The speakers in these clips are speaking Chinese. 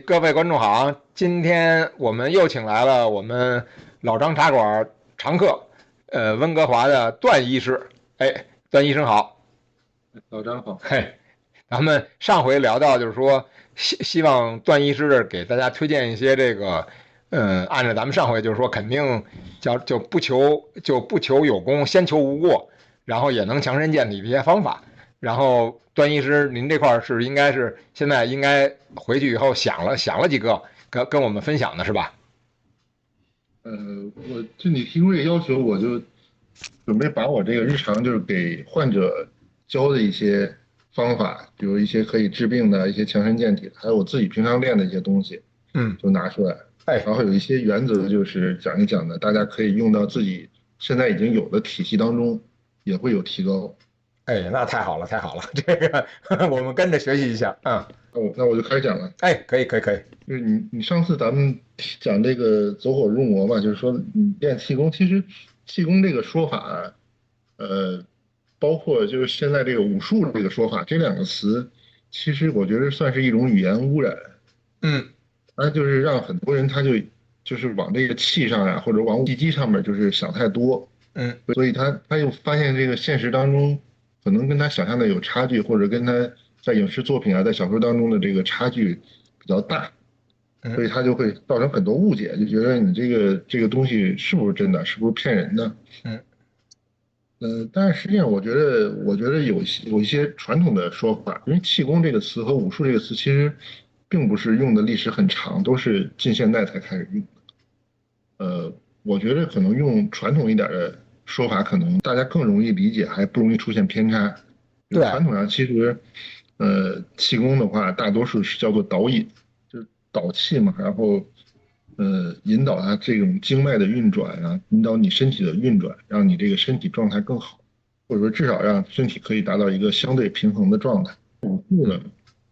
各位观众好啊！今天我们又请来了我们老张茶馆常客，温哥华的段医师。段医生好。老张好。嘿，咱们上回聊到就是说，希望段医师给大家推荐一些这个，按照咱们上回就是说，肯定就不求有功，先求无过，然后也能强身健体的一些方法。然后段医师，您这块是应该是现在应该回去以后想了几个跟我们分享的是吧？我就你提出这个要求，我就准备把我这个日常就是给患者教的一些方法，比如一些可以治病的一些强身健体的，还有我自己平常练的一些东西，嗯。就拿出来。然后有一些原则就是讲一讲的，大家可以用到自己现在已经有的体系当中，也会有提高。那太好了，太好了，这个我们跟着学习一下。那我就开始讲了。可以，可以，可以。就是你上次咱们讲这个走火入魔嘛，就是说你练气功，其实气功这个说法，包括就是现在这个武术这个说法，这两个词，其实我觉得算是一种语言污染。嗯。那就是让很多人就是往这个气上呀，或者往地基上面就是想太多。嗯。所以他又发现这个现实当中可能跟他想象的有差距，或者跟他在影视作品啊，在小说当中的这个差距比较大。所以他就会造成很多误解，就觉得你这个东西是不是真的，是不是骗人的？嗯。但是实际上我觉得有一些传统的说法，因为气功这个词和武术这个词其实并不是用的历史很长，都是近现代才开始用的。我觉得可能用传统一点的说法，可能大家更容易理解，还不容易出现偏差。就对。传统上其实，气功的话，大多数是叫做导引，就是导气嘛，然后，引导它这种经脉的运转啊，引导你身体的运转，让你这个身体状态更好，或者说至少让身体可以达到一个相对平衡的状态。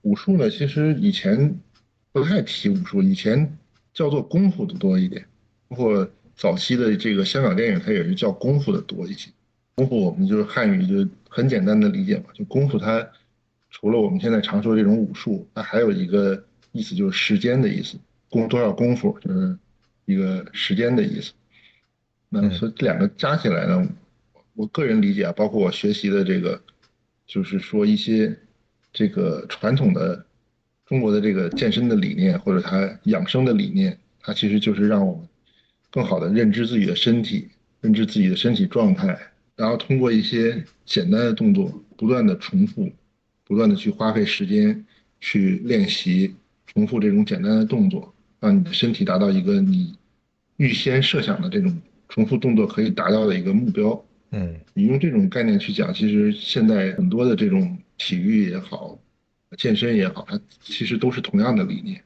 武术呢，其实以前不太提武术，以前叫做功夫的多一点，包括早期的这个香港电影，它也是叫功夫的多一些。功夫我们就是汉语就很简单的理解嘛，就功夫它除了我们现在常说这种武术，它还有一个意思就是时间的意思，多少功夫就是一个时间的意思。那所以这两个加起来呢，我个人理解啊，包括我学习的这个，就是说一些这个传统的中国的这个健身的理念或者它养生的理念，它其实就是让我们更好的认知自己的身体，认知自己的身体状态，然后通过一些简单的动作，不断的重复，不断的去花费时间去练习，重复这种简单的动作，让你的身体达到一个你预先设想的这种重复动作可以达到的一个目标。你用这种概念去讲，其实现在很多的这种体育也好，健身也好，它其实都是同样的理念。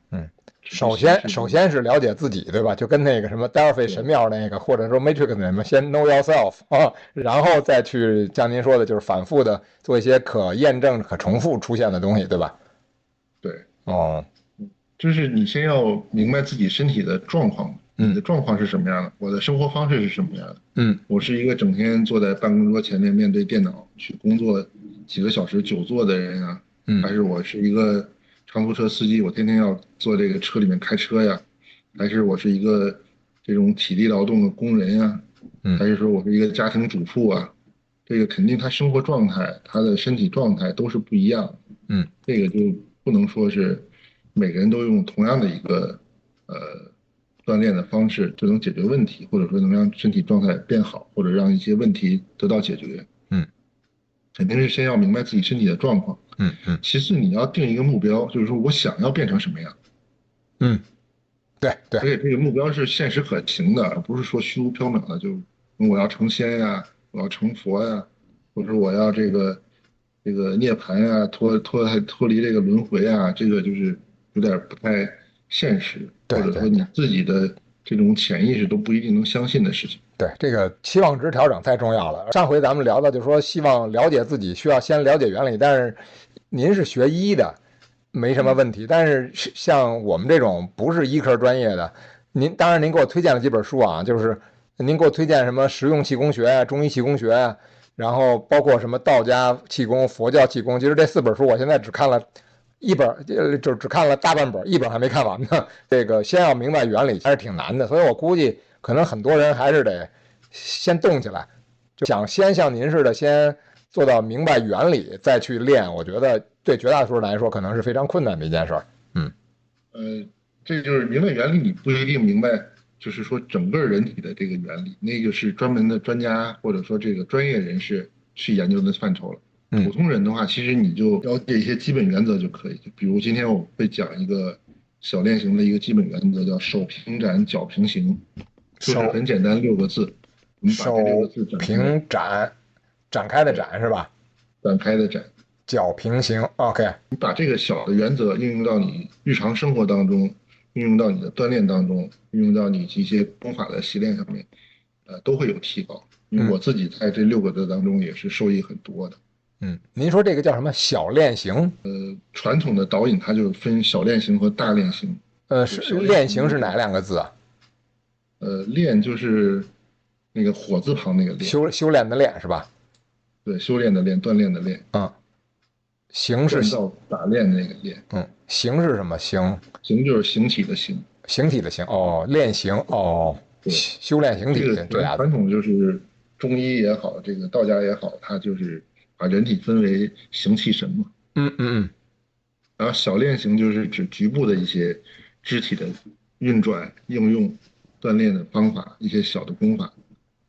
首先是了解自己，对吧？就跟那个什么 Delphi 神庙那个，或者说 Matrix 什么，先 know yourself 啊，然后再去像您说的，就是反复的做一些可验证、可重复出现的东西，对吧？对。哦。就是你先要明白自己身体的状况，你的状况是什么样的，我的生活方式是什么样的。我是一个整天坐在办公桌前面面对电脑去工作几个小时久坐的人啊，还是我是一个长途车司机，我天天要坐这个车里面开车呀，还是我是一个这种体力劳动的工人呀，还是说我是一个家庭主妇啊，这个肯定他生活状态，他的身体状态都是不一样的。这个就不能说是每个人都用同样的一个锻炼的方式就能解决问题，或者说能让身体状态变好，或者让一些问题得到解决。肯定是先要明白自己身体的状况。其次你要定一个目标，就是说我想要变成什么样。对对。而且这个目标是现实可行的，而不是说虚无缥缈的，就我要成仙呀，我要成佛呀，或者说我要这个涅槃呀，脱离这个轮回啊，这个就是有点不太现实，或者说你自己的这种潜意识都不一定能相信的事情。对，这个期望值调整太重要了。上回咱们聊的就是说，希望了解自己，需要先了解原理。但是您是学医的，没什么问题。但是像我们这种不是医科专业的，当然您给我推荐了几本书啊，就是您给我推荐什么实用气功学啊、中医气功学啊，然后包括什么道家气功、佛教气功。其实这4本书我现在只看了一本就只看了大半本，一本还没看完呢。这个先要明白原理还是挺难的，所以我估计可能很多人还是得先动起来，就想先像您似的先做到明白原理再去练，我觉得对绝大多数人来说可能是非常困难的一件事儿。呃，这就是明白原理，你不一定明白，就是说整个人体的这个原理，那个是专门的专家或者说这个专业人士去研究的范畴了。普通人的话，其实你就了解一些基本原则就可以。就比如今天我会讲一个小练型的一个基本原则，叫手平展，脚平行，就是很简单6个字。我们把这6个字手平展，展开的展是吧？展开的展。脚平行 ，OK。你把这个小的原则应用到你日常生活当中，运用到你的锻炼当中，运用到你一些功法的习练上面，都会有提高。因为我自己在这6个字当中也是受益很多的。您说这个叫什么小练型？传统的导引它就分小练型和大练型。是练型是哪2个字啊？练就是那个火字旁那个练，修炼的练是吧？对，修炼的练，锻炼的练。形是锻造打练的那个练。形是什么形？形就是形体的形。形体的形哦，练形哦，修炼形体这个传统就是中医也好，这个道家也好，它就是把人体分为形气神嘛。然后小练型就是指局部的一些肢体的运转、应用、锻炼的方法，一些小的功法。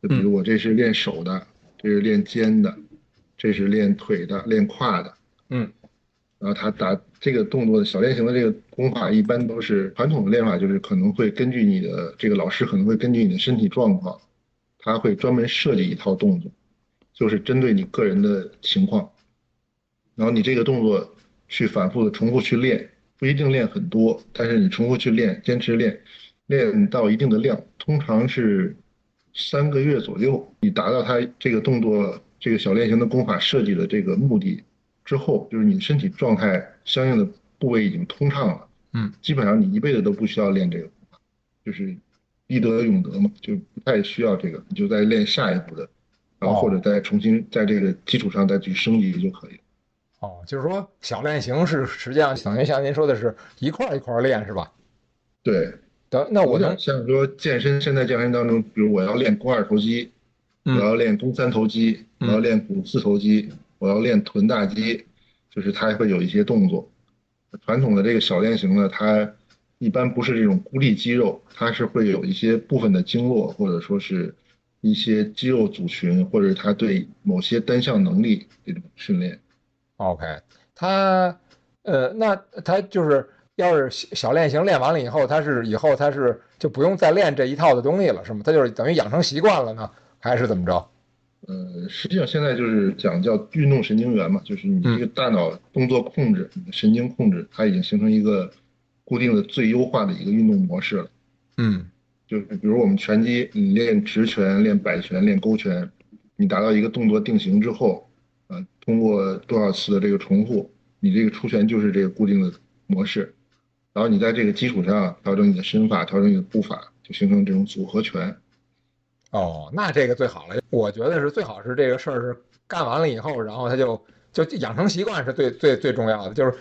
就比如我这是练手的，这是练肩的，这是练腿的、练胯的。然后他打这个动作的小练型的这个功法，一般都是传统的练法，就是可能会根据你的这个老师可能会根据你的身体状况，他会专门设计一套动作，就是针对你个人的情况，然后你这个动作去反复的重复去练，不一定练很多，但是你重复去练，坚持练，练到一定的量，通常是3个月左右，你达到他这个动作这个小练型的功法设计的这个目的之后，就是你身体状态相应的部位已经通畅了，基本上你一辈子都不需要练这个，就是医德永得嘛，就不太需要这个，你就再练下一步的，然后或者再重新在这个基础上再去升级就可以了。就是说小练型是实际上等于像您说的是一块一块练是吧？对，那我能像说健身，现在健身当中，比如我要练肱二头肌，我要练肱三头肌，我要练股四头肌，我要练臀大肌，就是它会有一些动作。传统的这个小练型呢，它一般不是这种孤立肌肉，它是会有一些部分的经络，或者说是一些肌肉组群，或者它对某些单项能力这种训练。OK，那他就是要是小练型练完了以后，以后他是就不用再练这一套的东西了，是吗？他就是等于养成习惯了呢，还是怎么着？实际上现在就是讲叫运动神经元嘛，就是你这个大脑动作控制、你的神经控制，它已经形成一个固定的最优化的一个运动模式了。就是比如我们拳击，你练直拳、练摆拳、练勾拳，你达到一个动作定型之后，通过多少次的这个重复，你这个出拳就是这个固定的模式，然后你在这个基础上调整你的身法，调整你的步伐，就形成这种组合拳。那这个最好了，我觉得是最好是这个事儿是干完了以后，然后他就养成习惯是最重要的，就是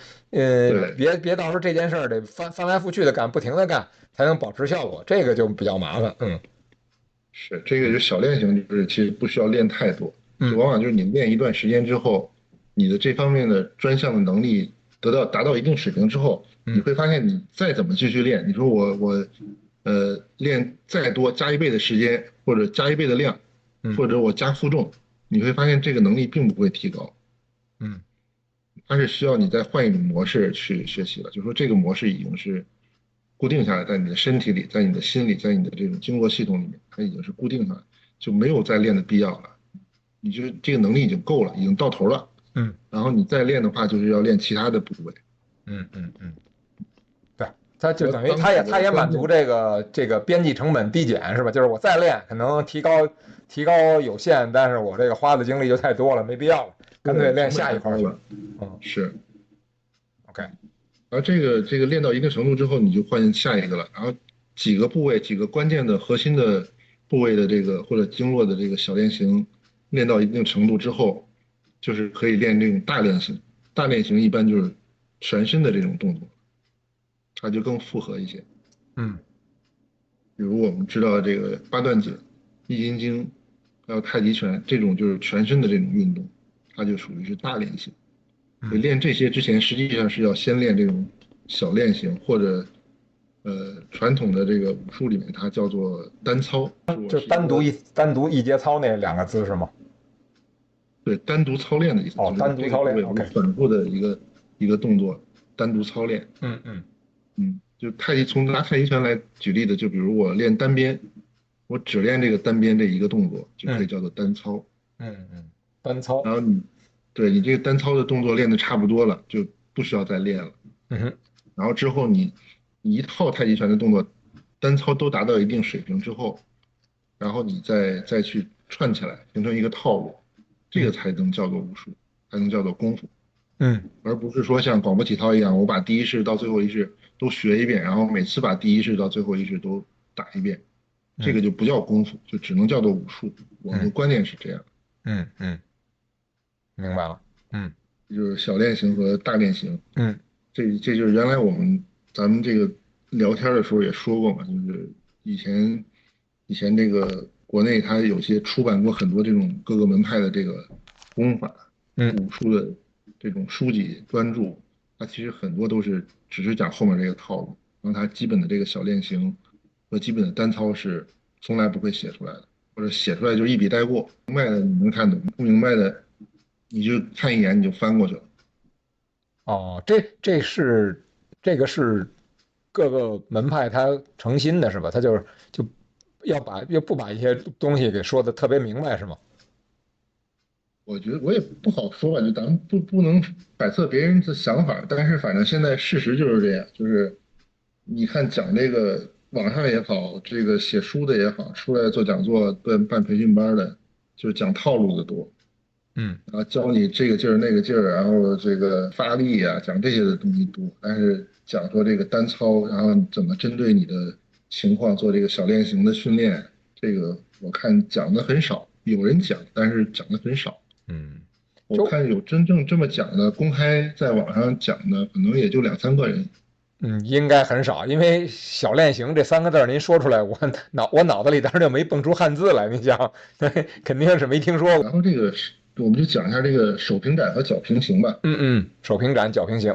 别到时候这件事儿得翻来覆去的干，不停的干才能保持效果，这个就比较麻烦。是这个就小练型，就是其实不需要练太多，就往往就是你练一段时间之后，你的这方面的专项的能力达到一定水平之后，你会发现你再怎么继续练，你说我练再多加1倍的时间，或者加1倍的量，或者我加负重，你会发现这个能力并不会提高。它是需要你再换一种模式去学习的，就是说这个模式已经是固定下来，在你的身体里，在你的心里，在你的这种经络系统里面，它已经是固定下来，就没有再练的必要了。你就这个能力已经够了，已经到头了。然后你再练的话，就是要练其他的部位。对，他就等于他也满足这个边际成本递减是吧？就是我再练可能提高有限，但是我这个花的精力就太多了，没必要了，干脆练下一块去。是 OK。然后这个练到一个程度之后，你就换下一个了。然后几个部位、几个关键的核心的部位的这个或者经络的这个小练型，练到一定程度之后，就是可以练这种大练型。大练型一般就是全身的这种动作，它就更复合一些。嗯比如我们知道这个八段锦、易筋经，还有太极拳这种就是全身的这种运动，它就属于是大练型。所以嗯，练这些之前，实际上是要先练这种小练型，或者传统的这个武术里面它叫做单操，就单独一节操那2个字是吗？对，单独操练的意思，哦，就是单独操练这个部位我，OK。反复的一个动作，单独操练。嗯嗯就拿太极拳来举例的，就比如我练单边，我只练这个单边这一个动作，就可以嗯叫做单操。嗯，单操。然后对你这个单操的动作练的差不多了，就不需要再练了。嗯哼。然后之后你一套太极拳的动作，单操都达到一定水平之后，然后你再去串起来，形成一个套路，这个嗯才能叫做武术，才能叫做功夫。嗯而不是说像广播体操一样，我把第一式到最后一式都学一遍，然后每次把第一式到最后一式都打一遍，这嗯个就不叫功夫，就只能叫做武术。我的嗯观点是这样，嗯，明白了。嗯就是小练型和大练型。嗯这就是原来咱们这个聊天的时候也说过嘛，就是以前这个国内它有些出版过很多这种各个门派的这个功法、嗯武术的这种书籍专著，它其实很多都是只是讲后面这个套路，然后它基本的这个小练型和基本的单操是从来不会写出来的，或者写出来就一笔带过，明白的你能看懂，不明白的你就看一眼你就翻过去了。哦，这个是各个门派他诚心的是吧？他就要不把一些东西给说的特别明白是吗？我觉得我也不好说吧，就咱们不能揣测别人的想法，但是反正现在事实就是这样，就是你看讲这个网上也好，这个写书的也好，出来做讲座、办培训班的，就是讲套路的多，嗯然后教你这个劲儿那个劲儿，然后这个发力啊，讲这些的东西多，但是讲说这个单操，然后怎么针对你的情况做这个小练型的训练，这个我看讲的很少，有人讲，但是讲的很少。嗯，就我看有真正这么讲的，公开在网上讲的，可能也就两三个人。应该很少，因为“小练行”这3个字您说出来，我脑子里当时就没蹦出汉字来，你想，肯定是没听说过。然后我们就讲一下这个手平展和脚平行吧。手平展，脚平行。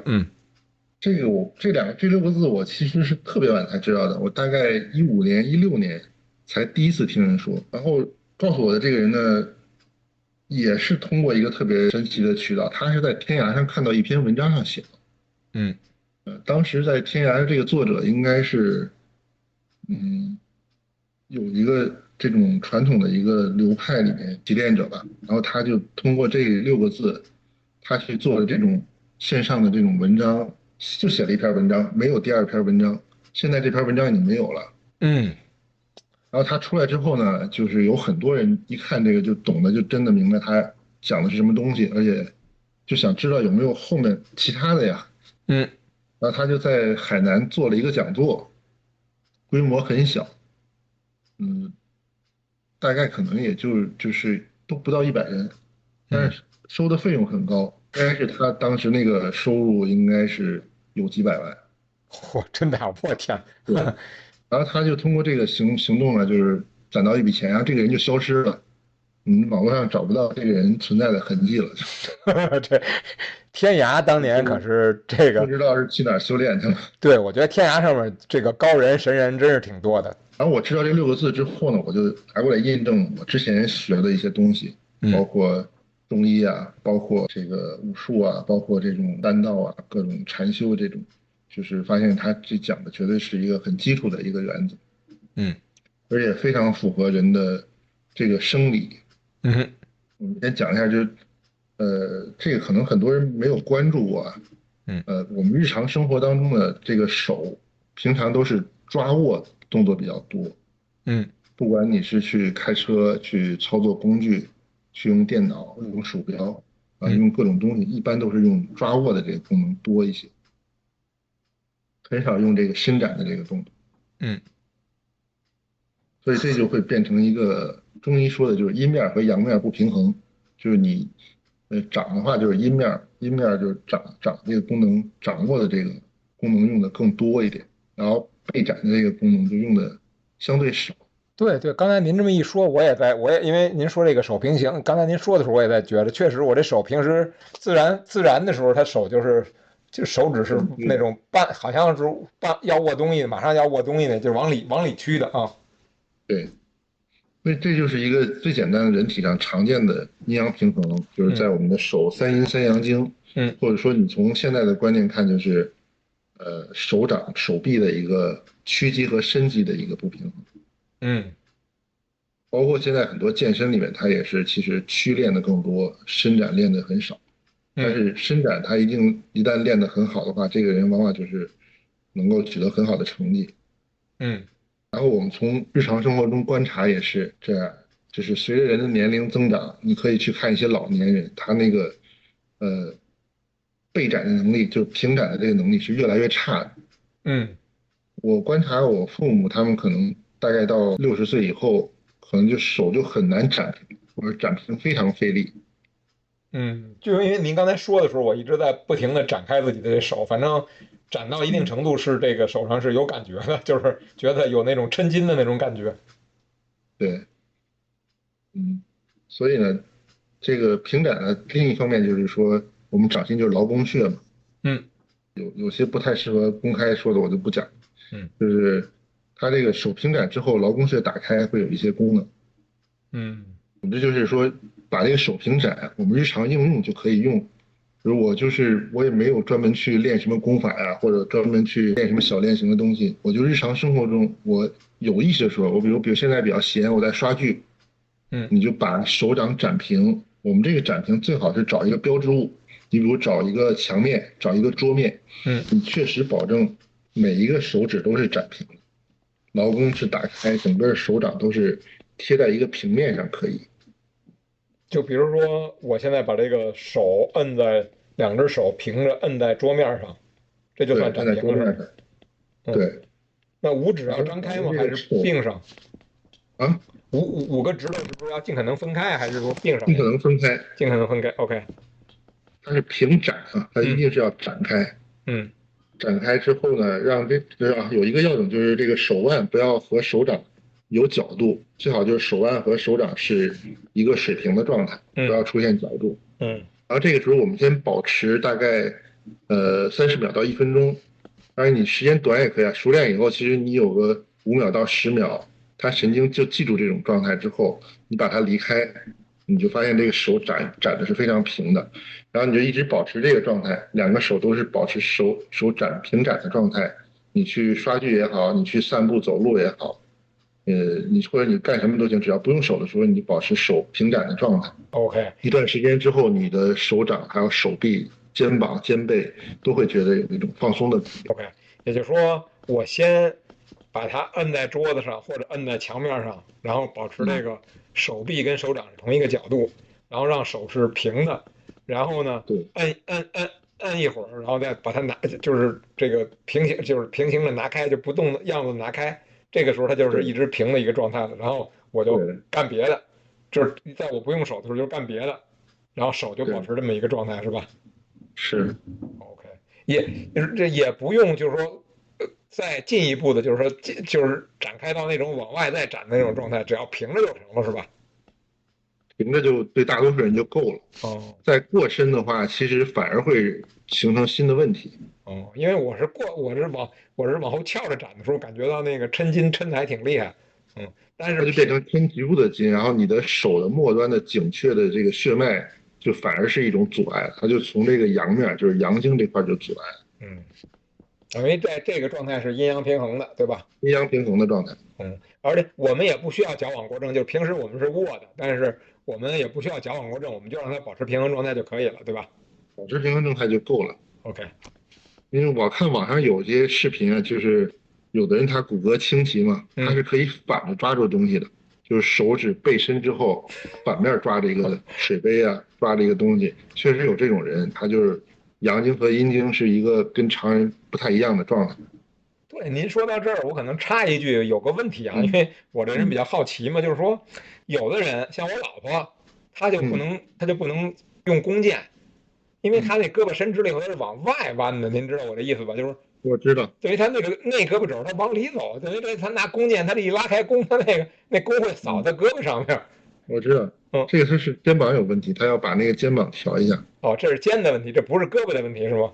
这六个字，我其实是特别晚才知道的。我大概15年、16年才第一次听人说。然后告诉我的这个人呢，也是通过一个特别神奇的渠道，他是在天涯上看到一篇文章上写的。嗯当时在天涯的这个作者应该是，嗯，有一个这种传统的一个流派里面提炼者吧，然后他就通过这六个字，他去做了这种线上的这种文章，就写了一篇文章，没有第二篇文章。现在这篇文章已经没有了。嗯然后他出来之后呢，就是有很多人一看这个就懂得，就真的明白他讲的是什么东西，而且就想知道有没有后面其他的呀。嗯然后他就在海南做了一个讲座，规模很小，嗯，大概可能也就是都不到100人，但嗯，是收的费用很高，应该是他当时那个收入应该是有几百万。真的啊，我天。对，然后他就通过这个行动呢，就是攒到一笔钱，然后这个人就消失了，网络上找不到这个人存在的痕迹了，这天涯当年可是这个，不知道是去哪儿修炼去了。对，我觉得天涯上面这个高人神人真是挺多的。然后我知道这六个字之后呢，我就拿过来印证我之前学的一些东西，包嗯括中医啊，包括这个武术啊，包括这种丹道啊，各种禅修这种，就是发现他这讲的绝对是一个很基础的一个原则，嗯而且非常符合人的这个生理。嗯我们先讲一下，这个可能很多人没有关注过啊。嗯我们日常生活当中的这个手，平常都是抓握动作比较多。嗯不管你是去开车、去操作工具、去用电脑、用鼠标啊，嗯用各种东西，一般都是用抓握的这个功能多一些，很少用这个伸展的这个动作。嗯所以这就会变成一个中医说的就是阴面和阳面不平衡，就是你掌的话就是阴面，阴面就是掌这个功能掌握的这个功能用的更多一点，然后背展的这个功能就用的相对少。对对，刚才您这么一说，我也因为您说这个手平行，刚才您说的时候，我也在觉得，确实我这手平时自然的时候，他手就手指是那种好像是要握东西，马上要握东西呢，就是往里屈的啊。对，所以这就是一个最简单的人体上常见的阴阳平衡，就是在嗯我们的手三阴三阳经，嗯或者说你从现在的观念看，就是手掌手臂的一个屈肌和伸肌的一个不平衡。嗯包括现在很多健身里面，它也是其实屈练的更多，伸展练的很少。但嗯是伸展它一旦练得很好的话，这个人往往就是能够取得很好的成绩。嗯然后我们从日常生活中观察也是这样，就是随着人的年龄增长，你可以去看一些老年人，他那个呃背展的能力，就是平展的这个能力是越来越差的。嗯我观察我父母，他们可能大概到60岁以后，可能就手就很难展平，或者展平非常费力。就是因为您刚才说的时候，我一直在不停的展开自己的这手，反正展到一定嗯，程度是这个手上是有感觉的，就是觉得有那种抻筋的那种感觉。对，嗯，所以呢，这个平展呢，另一方面就是说，我们掌心就是劳宫穴嘛，嗯有些不太适合公开说的，我就不讲。嗯就是它这个手平展之后，劳宫穴打开会有一些功能。嗯总之就是说，把这个手平展，我们日常应用就可以用。比如我也没有专门去练什么功法呀，或者专门去练什么小练型的东西，我就日常生活中我有意识的时候，比如现在比较闲，我在刷剧，嗯你就把手掌展平。我们这个展平最好是找一个标志物，你比如找一个墙面，找一个桌面，嗯，你确实保证每一个手指都是展平的，劳宫是打开，整个手掌都是贴在一个平面上可以。就比如说，我现在把这个手摁在两只手平着摁在桌面上，这就对，算按在展平了是吗？桌面上。嗯，对，那五指然要后我们张开吗？还是这个手并上？啊，五个指头是不是要尽可能分开，还是说并上尽可也行？能分开，尽可能分开。OK。它是平展啊，它一嗯定是要展开。嗯展开之后呢，让有一个要领，就是这个手腕不要和手掌有角度，最好就是手腕和手掌是一个水平的状态，不嗯要出现角度。嗯然后这个时候我们先保持大概30秒到1分钟，当然你时间短也可以啊。熟练以后，其实你有个5秒到10秒，它神经就记住这种状态之后，你把它离开，你就发现这个手展的是非常平的。然后你就一直保持这个状态，两个手都是保持手展平展的状态。你去刷剧也好，你去散步走路也好，或者你干什么都行，只要不用手的时候，你保持手平展的状态。，OK 一段时间之后，你的手掌还有手臂、肩膀、肩背都会觉得有一种放松的感觉。OK。也就是说，我先把它摁在桌子上或者摁在墙面上，然后保持这嗯，个手臂跟手掌是同一个角度，然后让手是平的，然后呢，对摁一会儿，然后再把它拿，就是这个平行，就是平行的拿开，就不动的样子拿开。这个时候它就是一对直平的一个状态了。然后我就对干别的，就是在我不用手的时候就干别的，然后手就保对，持这么一个状态，是吧是。？OK。就是这也不用，就是说，再进一步的，就是说，就是展开到那种往外再展的那种状态，只要平着就成了，是吧？平着就对大多数人就够了。哦再过深的话，其实反而会形成新的问题。哦，因为我是往后翘着展的时候，感觉到那个抻筋抻的还挺厉害，但是它就变成抻局部的筋，然后你的手的末端的颈阙的这个血脉就反而是一种阻碍，它就从这个阳面，就是阳经这块就阻碍了，嗯，等于在这个状态是阴阳平衡的，对吧？阴阳平衡的状态。而且我们也不需要矫枉过正，就是平时我们是握的，但是我们也不需要矫枉过正，我们就让它保持平衡状态就可以了，对吧保持平衡状态就够了。？OK。因为我看网上有些视频啊，就是有的人他骨骼清奇嘛，他嗯是可以反着抓住东西的，就是手指背伸之后反面抓着一个水杯啊，抓着一个东西，确实有这种人，他就是阳经和阴经是一个跟常人不太一样的状态。对，您说到这儿，我可能插一句，有个问题啊，因嗯为我这人比嗯较好奇嘛，就是说，有的人像我老婆，她就不嗯能，她就不能用弓箭，因为他那胳膊伸直了以后，他是往外弯的，您知道我这意思吧？就是我知道，等于他那胳膊肘他往里走，等于他拿弓箭，他这一拉开弓，他那弓会扫在胳膊上面。我知道，嗯，这个他是肩膀有问题，他要把那个肩膀调一下。哦，这是肩的问题，这不是胳膊的问题是吗？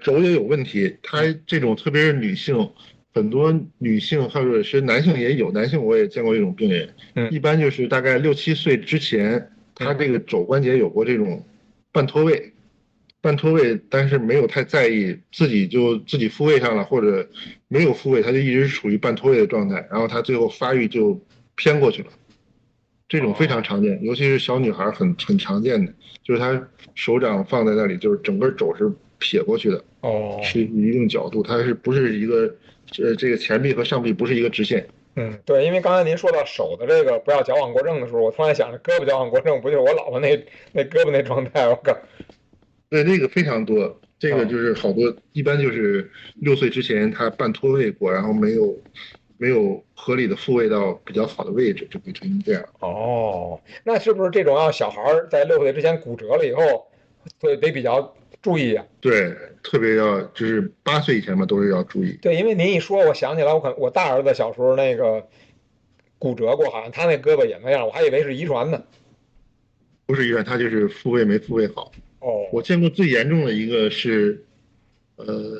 肘也有问题，他这种特别是女性，很多女性或者是男性也有，男性我也见过这种病人，嗯一般就是大概6、7岁之前，他嗯这个肘关节有过这种半脱位，半脱位，但是没有太在意，自己复位上了，或者没有复位，他就一直处于半脱位的状态，然后他最后发育就偏过去了。这种非常哦常见，尤其是小女孩很常见的，就是她手掌放在那里，就是整个肘是撇过去的，哦，是一定角度，它是不是一个这个前臂和上臂不是一个直线？嗯，对，因为刚才您说到手的这个不要矫枉过正的时候，我突然想着胳膊矫枉过正，不就是我老婆那胳膊那状态？我靠！对，这个非常多，这个哦就是好多，一般就是6岁之前他半脱位过，然后没有合理的复位到比较好的位置，就会成这样。哦，那是不是这种要小孩儿在6岁之前骨折了以后，会得比较注意呀？对，特别要就是8岁以前嘛，都是要注意。对，因为您一说，我想起来，我大儿子小时候那个骨折过，好像他那胳膊也那样，我还以为是遗传呢。不是医院，他就是复位没复位好。我哦，见过最严重的一个是，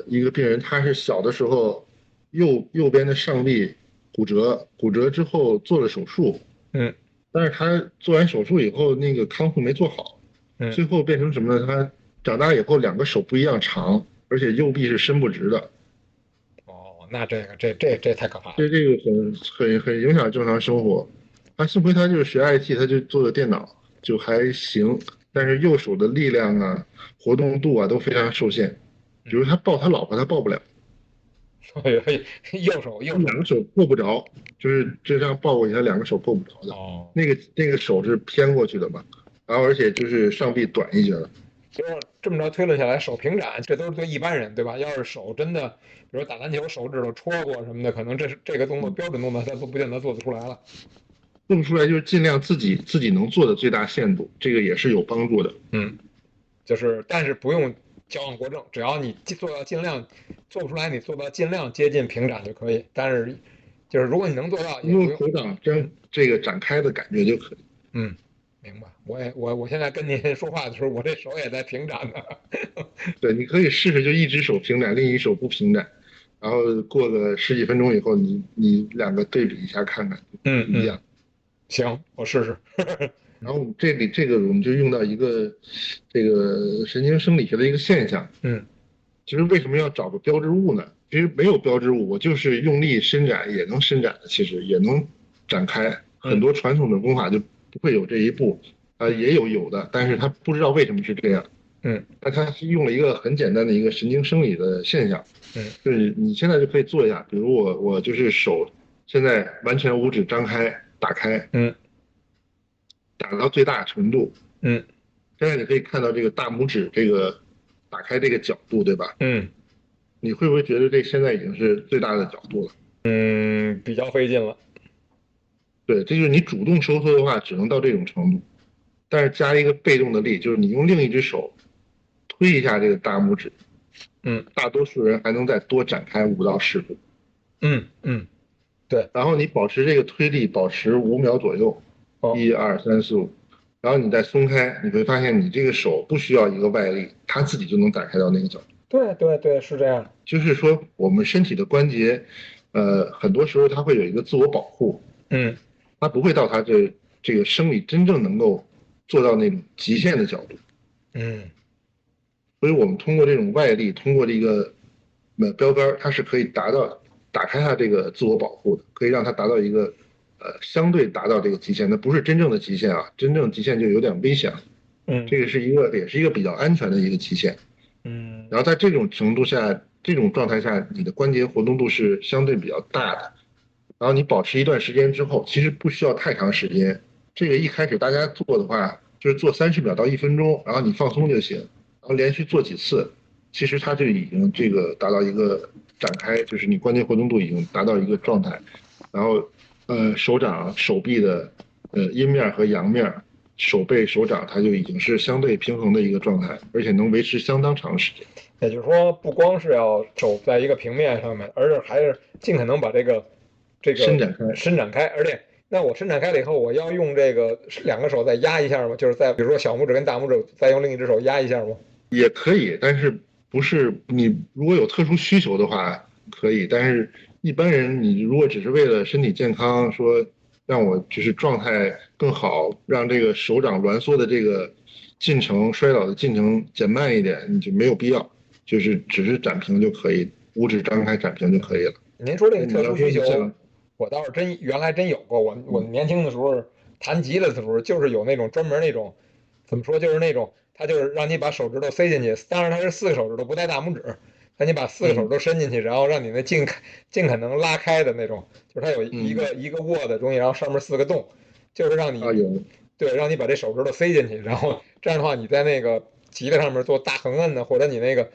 一个病人，他是小的时候右边的上臂骨折，骨折之后做了手术，嗯但是他做完手术以后那个康复没做好，嗯，最后变成什么呢？他长大以后两个手不一样长，而且右臂是伸不直的，哦，那这太可怕了。这个很影响正常生活。幸亏他就是学 IT，他就做的电脑就还行，但是右手的力量啊、活动度啊都非常受限。比如他抱他老婆，他抱不了，右手两个手够不着，就是这样抱过去，他两个手够不着的。哦，那个手是偏过去的嘛，然后而且就是上臂短一截的。就是这么着推论下来，手平展这都是对一般人，对吧？要是手真的，比如打篮球手指头戳过什么的，可能这个动作标准动作他都不见得做得出来了。做不出来就是尽量自己能做的最大限度，这个也是有帮助的。嗯，就是但是不用矫枉过正，只要你做到尽量做不出来，你做到尽量接近平展就可以。但是就是如果你能做到，也不用。用手掌这个展开的感觉就可以。嗯，明白。我现在跟您说话的时候，我这手也在平展呢。对，你可以试试，就一只手平展，另一手不平展，然后过个十几分钟以后，你两个对比一下看看，嗯嗯，不一样。行，我试试。然后这个我们就用到一个这个神经生理学的一个现象，嗯其实为什么要找个标志物呢？其实没有标志物，我就是用力伸展也能伸展的，其实也能展开。很多传统的功法就不会有这一步，也有的，但是他不知道为什么是这样。嗯那他是用了一个很简单的一个神经生理的现象，嗯就是你现在就可以做一下，比如我就是手现在完全五指张开打开，嗯打到最大程度，嗯现在你可以看到这个大拇指这个打开这个角度，对吧？嗯你会不会觉得这现在已经是最大的角度了？嗯，比较费劲了。对，这就是你主动收缩的话，只能到这种程度，但是加一个被动的力，就是你用另一只手推一下这个大拇指，嗯大多数人还能再多展开5到10度。嗯嗯，对。然后你保持这个推力，保持5秒左右，哦，1、2、3、4、5，然后你再松开，你会发现你这个手不需要一个外力，它自己就能展开到那个角度。对对对，是这样。就是说，我们身体的关节，很多时候它会有一个自我保护，嗯它不会到它这个生理真正能够做到那种极限的角度。嗯所以我们通过这种外力，通过这个标杆，它是可以打开它这个自我保护的，可以让它达到一个相对达到这个极限。那不是真正的极限啊，真正极限就有点危险了。嗯这个也是一个比较安全的一个极限。嗯然后在这种程度下，这种状态下，你的关节活动度是相对比较大的。然后你保持一段时间之后，其实不需要太长时间。这个一开始大家做的话，就是做30秒到1分钟，然后你放松就行。然后连续做几次，其实它就已经这个达到一个展开，就是你关节活动度已经达到一个状态。然后手掌、手臂的阴面和阳面手背手掌它就已经是相对平衡的一个状态，而且能维持相当长时间。也就是说，不光是要手在一个平面上面，而是还是尽可能把这个伸展开。伸展开。而且，那我伸展开了以后，我要用这个两个手再压一下吗？就是在比如说小拇指跟大拇指再用另一只手压一下吗？也可以，但是不是你如果有特殊需求的话可以，但是一般人你如果只是为了身体健康，说让我就是状态更好，让这个手掌挛缩的这个进程、衰老的进程减慢一点，你就没有必要，就是只是展平就可以，五指张开展平就可以了。您说这个那你要特殊需求，说你像我倒是原来真有过。我年轻的时候弹吉他的时候，就是有那种专门那种，怎么说，就是那种他就是让你把手指头塞进去，当然它是四个手指头，不带大拇指，让你把四个手指头伸进去，然后让你那尽可能拉开的那种，就是它有一个握的东西，然后上面四个洞，就是让你有对，让你把这手指头塞进去，然后这样的话，你在那个吉他上面做大横摁呢，或者你那个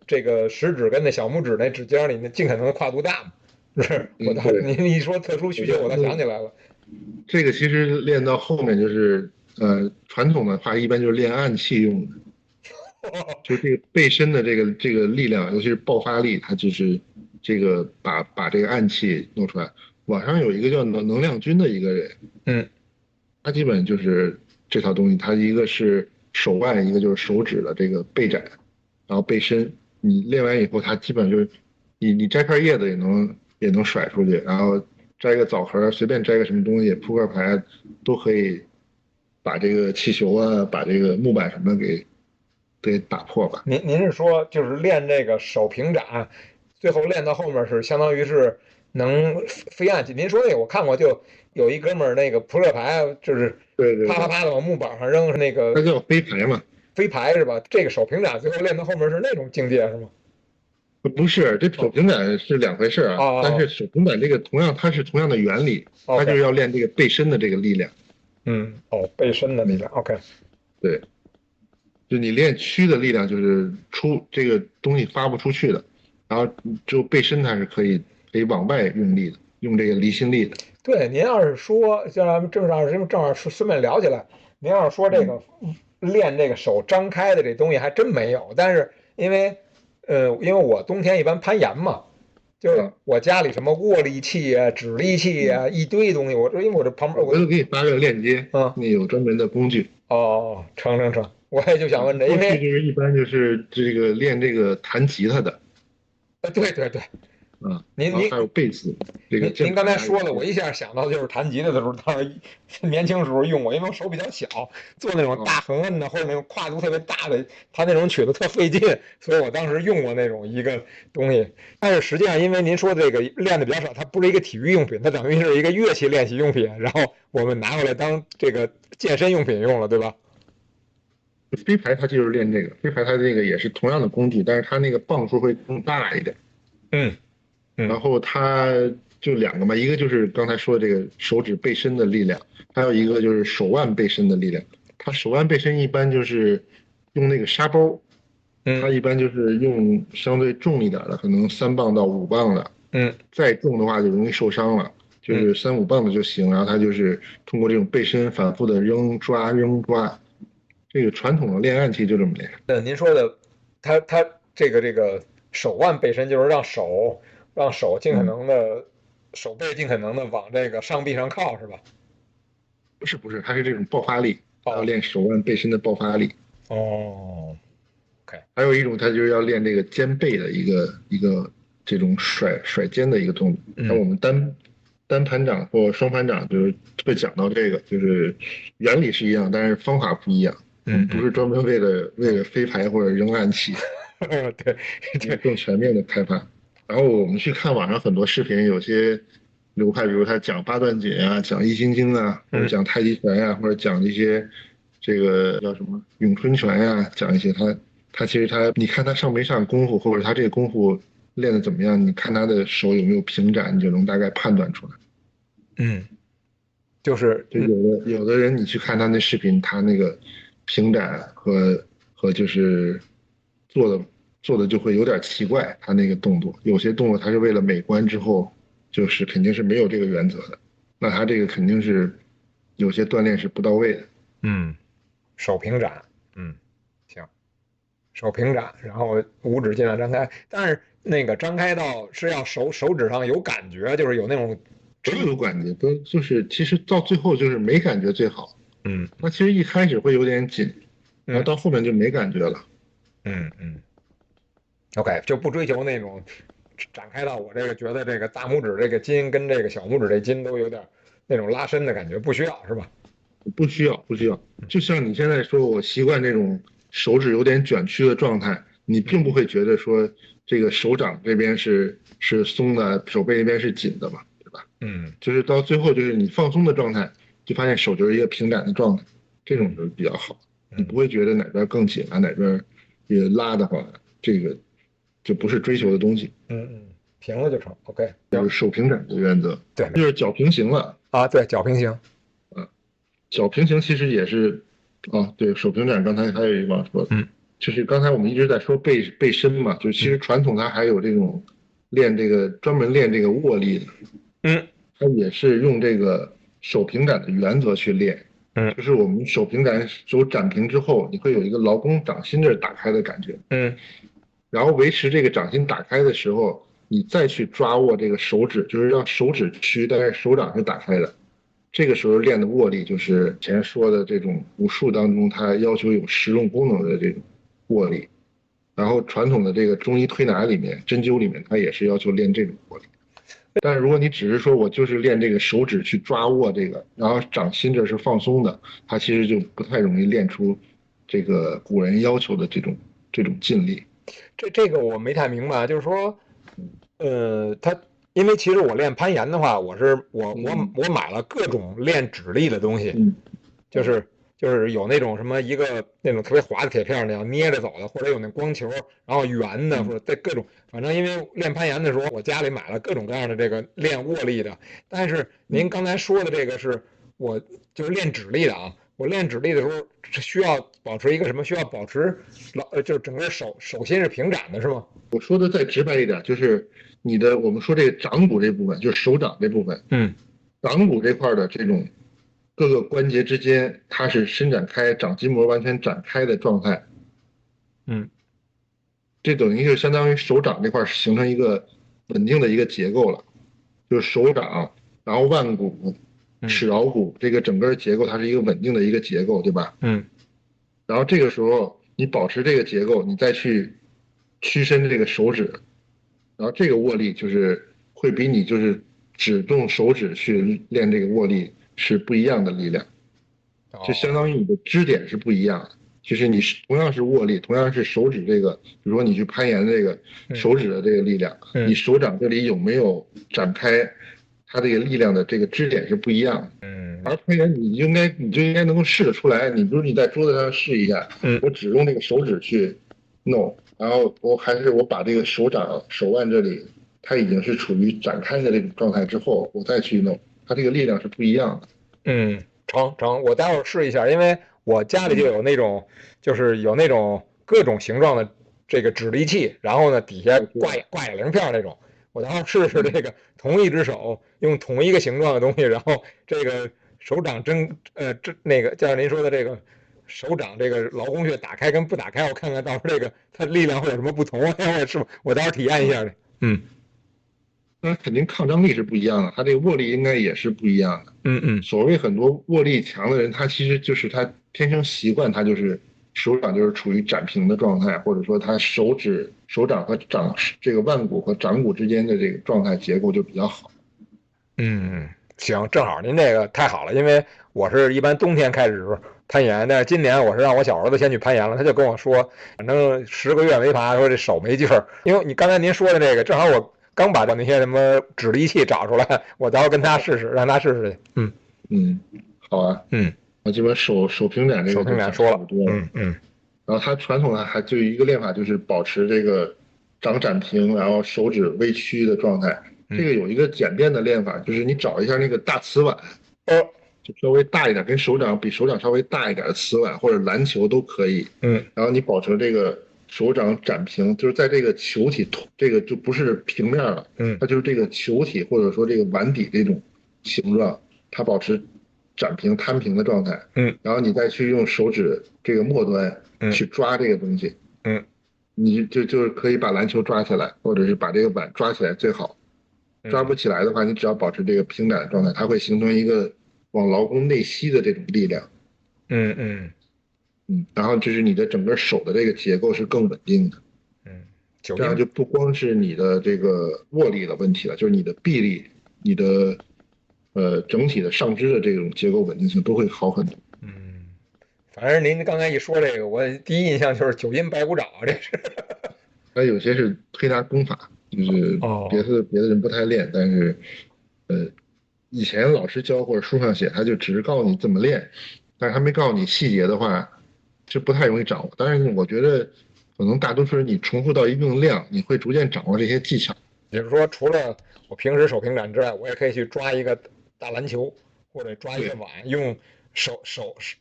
这个食指跟那小拇指那指尖里，那尽可能跨度大嘛。不是，对，您一说特殊需求，我倒想起来了。这个其实练到后面就是传统的话一般就是练暗器用的。就这个背身的这个力量，尤其是爆发力，它就是这个把这个暗器弄出来。网上有一个叫能量君的一个人，嗯，他基本就是这套东西，他一个是手腕，一个就是手指的这个背展，然后背身。你练完以后，他基本就是你摘块叶子也能甩出去，然后摘个枣核，随便摘个什么东西，扑克牌都可以把这个气球啊，把这个木板什么给打破吧。您是说就是练这个手平展，最后练到后面是相当于是能飞暗器？您说那个我看过，就有一哥们儿那个扑克牌就是对对对，啪啪啪的往木板上扔，是那个它叫飞牌嘛。飞牌是吧？这个手平展最后练到后面是那种境界是吗？不是，这手哦平板是两回事啊。但是哦手平板这个它是同样的原理，哦，OK，它就是要练这个背身的这个力量。嗯，哦，背身的力嗯，量，OK，对，就你练躯的力量，就是出这个东西发不出去的，然后只有背身它是可以往外用力的，用这个离心力的。对，您要是说，像正好顺便聊起来，您要是说这嗯个练这个手张开的这东西还真没有，但是因为我冬天一般攀岩嘛，就是啊我家里什么握力器啊、指力器嗯，啊一堆东西，因为我这旁边我回头给你发个链接，嗯那有专门的工具。哦成，我也就想问这，因过去为就是一般就是这个练这个弹吉他的对，啊，您您然后还有贝斯这个键您刚才说的，盘啊这些我一下想到就是弹吉他的时候，当时年轻时候用过，因为我手比较小，做那种大啊。横摁的或者那种跨度特别大的，弹那种曲子特费劲，所以我当时用过那种一个东西。但是实际上，因为您说这个练的比较少，它不是一个体育用品，它等于是一个乐器练习用品，然后我们拿过来当这个健身用品用了，对吧？飞牌它就是练这个，飞牌它这个也是同样的工具，但是它那个磅数会更大一点。嗯嗯然后它就两个嘛，一个就是刚才说的这个手指背身的力量，还有一个就是手腕背身的力量。它手腕背身一般就是用那个沙包，它嗯一般就是用相对重一点的，可能3磅到5磅的，嗯再重的话就容易受伤了。就嗯，是3、5磅的就行，然后它就是通过这种背身反复的扔抓扔抓，这个传统的练暗器就这么练。您说的，他这个手腕背身就是让手尽可嗯，能的手背尽可能的往这个上臂上靠，是吧？不是，它是这种爆发力，它要哦练手腕背身的爆发力。哦，OK，还有一种，它就是要练这个肩背的一个这种甩肩的一个动作。像我嗯们单盘掌或双盘掌就是会讲到这个，就是原理是一样，但是方法不一样。我们不嗯是专门为了飞牌或者扔暗器，嗯，对对，更全面的开发。然后我们去看网上很多视频，有些流派，比如他讲八段锦啊，讲易筋经啊，或者嗯讲太极拳呀、或者讲一些这个叫什么咏春拳呀、讲一些他其实你看他上没上功夫，或者他这个功夫练的怎么样，你看他的手有没有平展，你就能大概判断出来。嗯，就是就有的人你去看他那视频，他那个平展和就是做的做的就会有点奇怪，他那个动作有些动作他是为了美观之后，就是肯定是没有这个原则的，那他这个肯定是有些锻炼是不到位的。手平展，行，手平展，然后五指尽量张开，但是那个张开到是要手指上有感觉，就是有那种都有感觉，都就是其实到最后就是没感觉最好。嗯，它其实一开始会有点紧，然后嗯到后面就没感觉了。OK，就不追求那种展开到我这个觉得这个大拇指这个筋跟这个小拇指这筋都有点那种拉伸的感觉，不需要是吧？不需要，不需要。就像你现在说，我习惯这种手指有点卷曲的状态，你并不会觉得说这个手掌这边是松的，手背那边是紧的嘛，对吧？就是到最后就是你放松的状态，就发现手就是一个平展的状态，这种就比较好。你不会觉得哪边更紧啊，哪边也拉的话，这个就不是追求的东西。平了就成。OK，就是手平展的原则，对，就是脚平行了啊，对，脚平行。脚平行其实也是，对，手平展刚才还有一忘说的，就是刚才我们一直在说背身嘛，就是其实传统它还有这种练这个专门练这个握力的，它也是用这个手平展的原则去练，就是我们手平展手展平之后，你会有一个劳宫掌心这儿打开的感觉，然后维持这个掌心打开的时候，你再去抓握这个手指，就是让手指屈，但是手掌是打开的。这个时候练的握力，就是前说的这种武术当中，它要求有实用功能的这种握力。然后传统的这个中医推拿里面、针灸里面，它也是要求练这种握力。但是如果你只是说我就是练这个手指去抓握这个，然后掌心这是放松的，它其实就不太容易练出这个古人要求的这种劲力。这个我没太明白，就是说，他因为其实我练攀岩的话，我买了各种练指力的东西，就是有那种什么一个那种特别滑的铁片那样捏着走的，或者有那光球，然后圆的，或者在各种，反正因为练攀岩的时候，我家里买了各种各样的这个练握力的。但是您刚才说的这个是我就是练指力的啊。我练指力的时候是需要保持一个什么？需要保持就是整个手心是平展的，是吗？我说的再直白一点，就是我们说这个掌骨这部分，就是手掌这部分，掌骨这块的这种各个关节之间，它是伸展开，掌筋膜完全展开的状态，这等于就相当于手掌这块形成一个稳定的一个结构了，就是手掌，然后腕骨、尺桡骨这个整个结构，它是一个稳定的一个结构，对吧？然后这个时候你保持这个结构，你再去屈伸这个手指，然后这个握力就是会比你就是只动手指去练这个握力是不一样的力量，就相当于你的支点是不一样的。就是你同样是握力，同样是手指这个，比如说你去攀岩这个手指的这个力量，你手掌这里有没有展开，它这个力量的这个支点是不一样的。而攀岩你就应该能够试得出来。你比如你在桌子上试一下，我只用这个手指去弄，然后我把这个手腕这里，它已经是处于展开的这种状态之后，我再去弄，它这个力量是不一样的。成，我待会儿试一下，因为我家里就有那种，就是有那种各种形状的这个指力器，然后呢底下挂哑铃片那种，我待会儿试试这个同一只手用同一个形状的东西，然后这个手掌那个就像您说的这个手掌这个劳宫穴打开跟不打开，我看看到时候这个它力量会有什么不同，我待会儿体验一下的。那肯定抗张力是不一样的，它这个握力应该也是不一样的。所谓很多握力强的人，他其实就是他天生习惯，他就是手掌就是处于展平的状态，或者说他手掌和这个腕骨和掌骨之间的这个状态结构就比较好。行，正好您这个太好了，因为我是一般冬天开始攀岩，但是今年我是让我小儿子先去攀岩了，他就跟我说，反正10个月没爬，说这手没劲儿。因为你刚才您说的这个，正好我刚把那些什么指力器找出来，我待会儿跟他试试，让他试试去。好啊。我基本手平展这个手平展说了。然后它传统的还就一个练法就是保持这个掌展平，然后手指微曲的状态。这个有一个简便的练法，就是你找一下那个大瓷碗，就稍微大一点，比手掌稍微大一点的瓷碗或者篮球都可以。然后你保持这个手掌展平，就是在这个球体，这个就不是平面了，它就是这个球体或者说这个碗底这种形状，它保持展平摊平的状态，嗯然后你再去用手指这个末端嗯去抓这个东西，嗯你就是可以把篮球抓起来，或者是把这个碗抓起来最好。抓嗯不起来的话，你只要保持这个平展的状态，它会形成一个往劳宫内吸的这种力量。嗯嗯然后就是你的整个手的这个结构是更稳定的，嗯，九这样阴，就不光是你的这个握力的问题了，就是你的臂力、你的整体的上肢的这种结构稳定性都会好很多。嗯，反正您刚才一说这个，我第一印象就是九阴白骨爪，这是。还有些是推拿功法，就是哦，别的人不太练，但是呃以前老师教或者书上写，他就只是告诉你怎么练，但是他没告诉你细节的话，是不太容易掌握。当然，我觉得可能大多数人你重复到一定量，你会逐渐掌握这些技巧。也就是说，除了我平时手平展之外，我也可以去抓一个大篮球，或者抓一个对，碗，用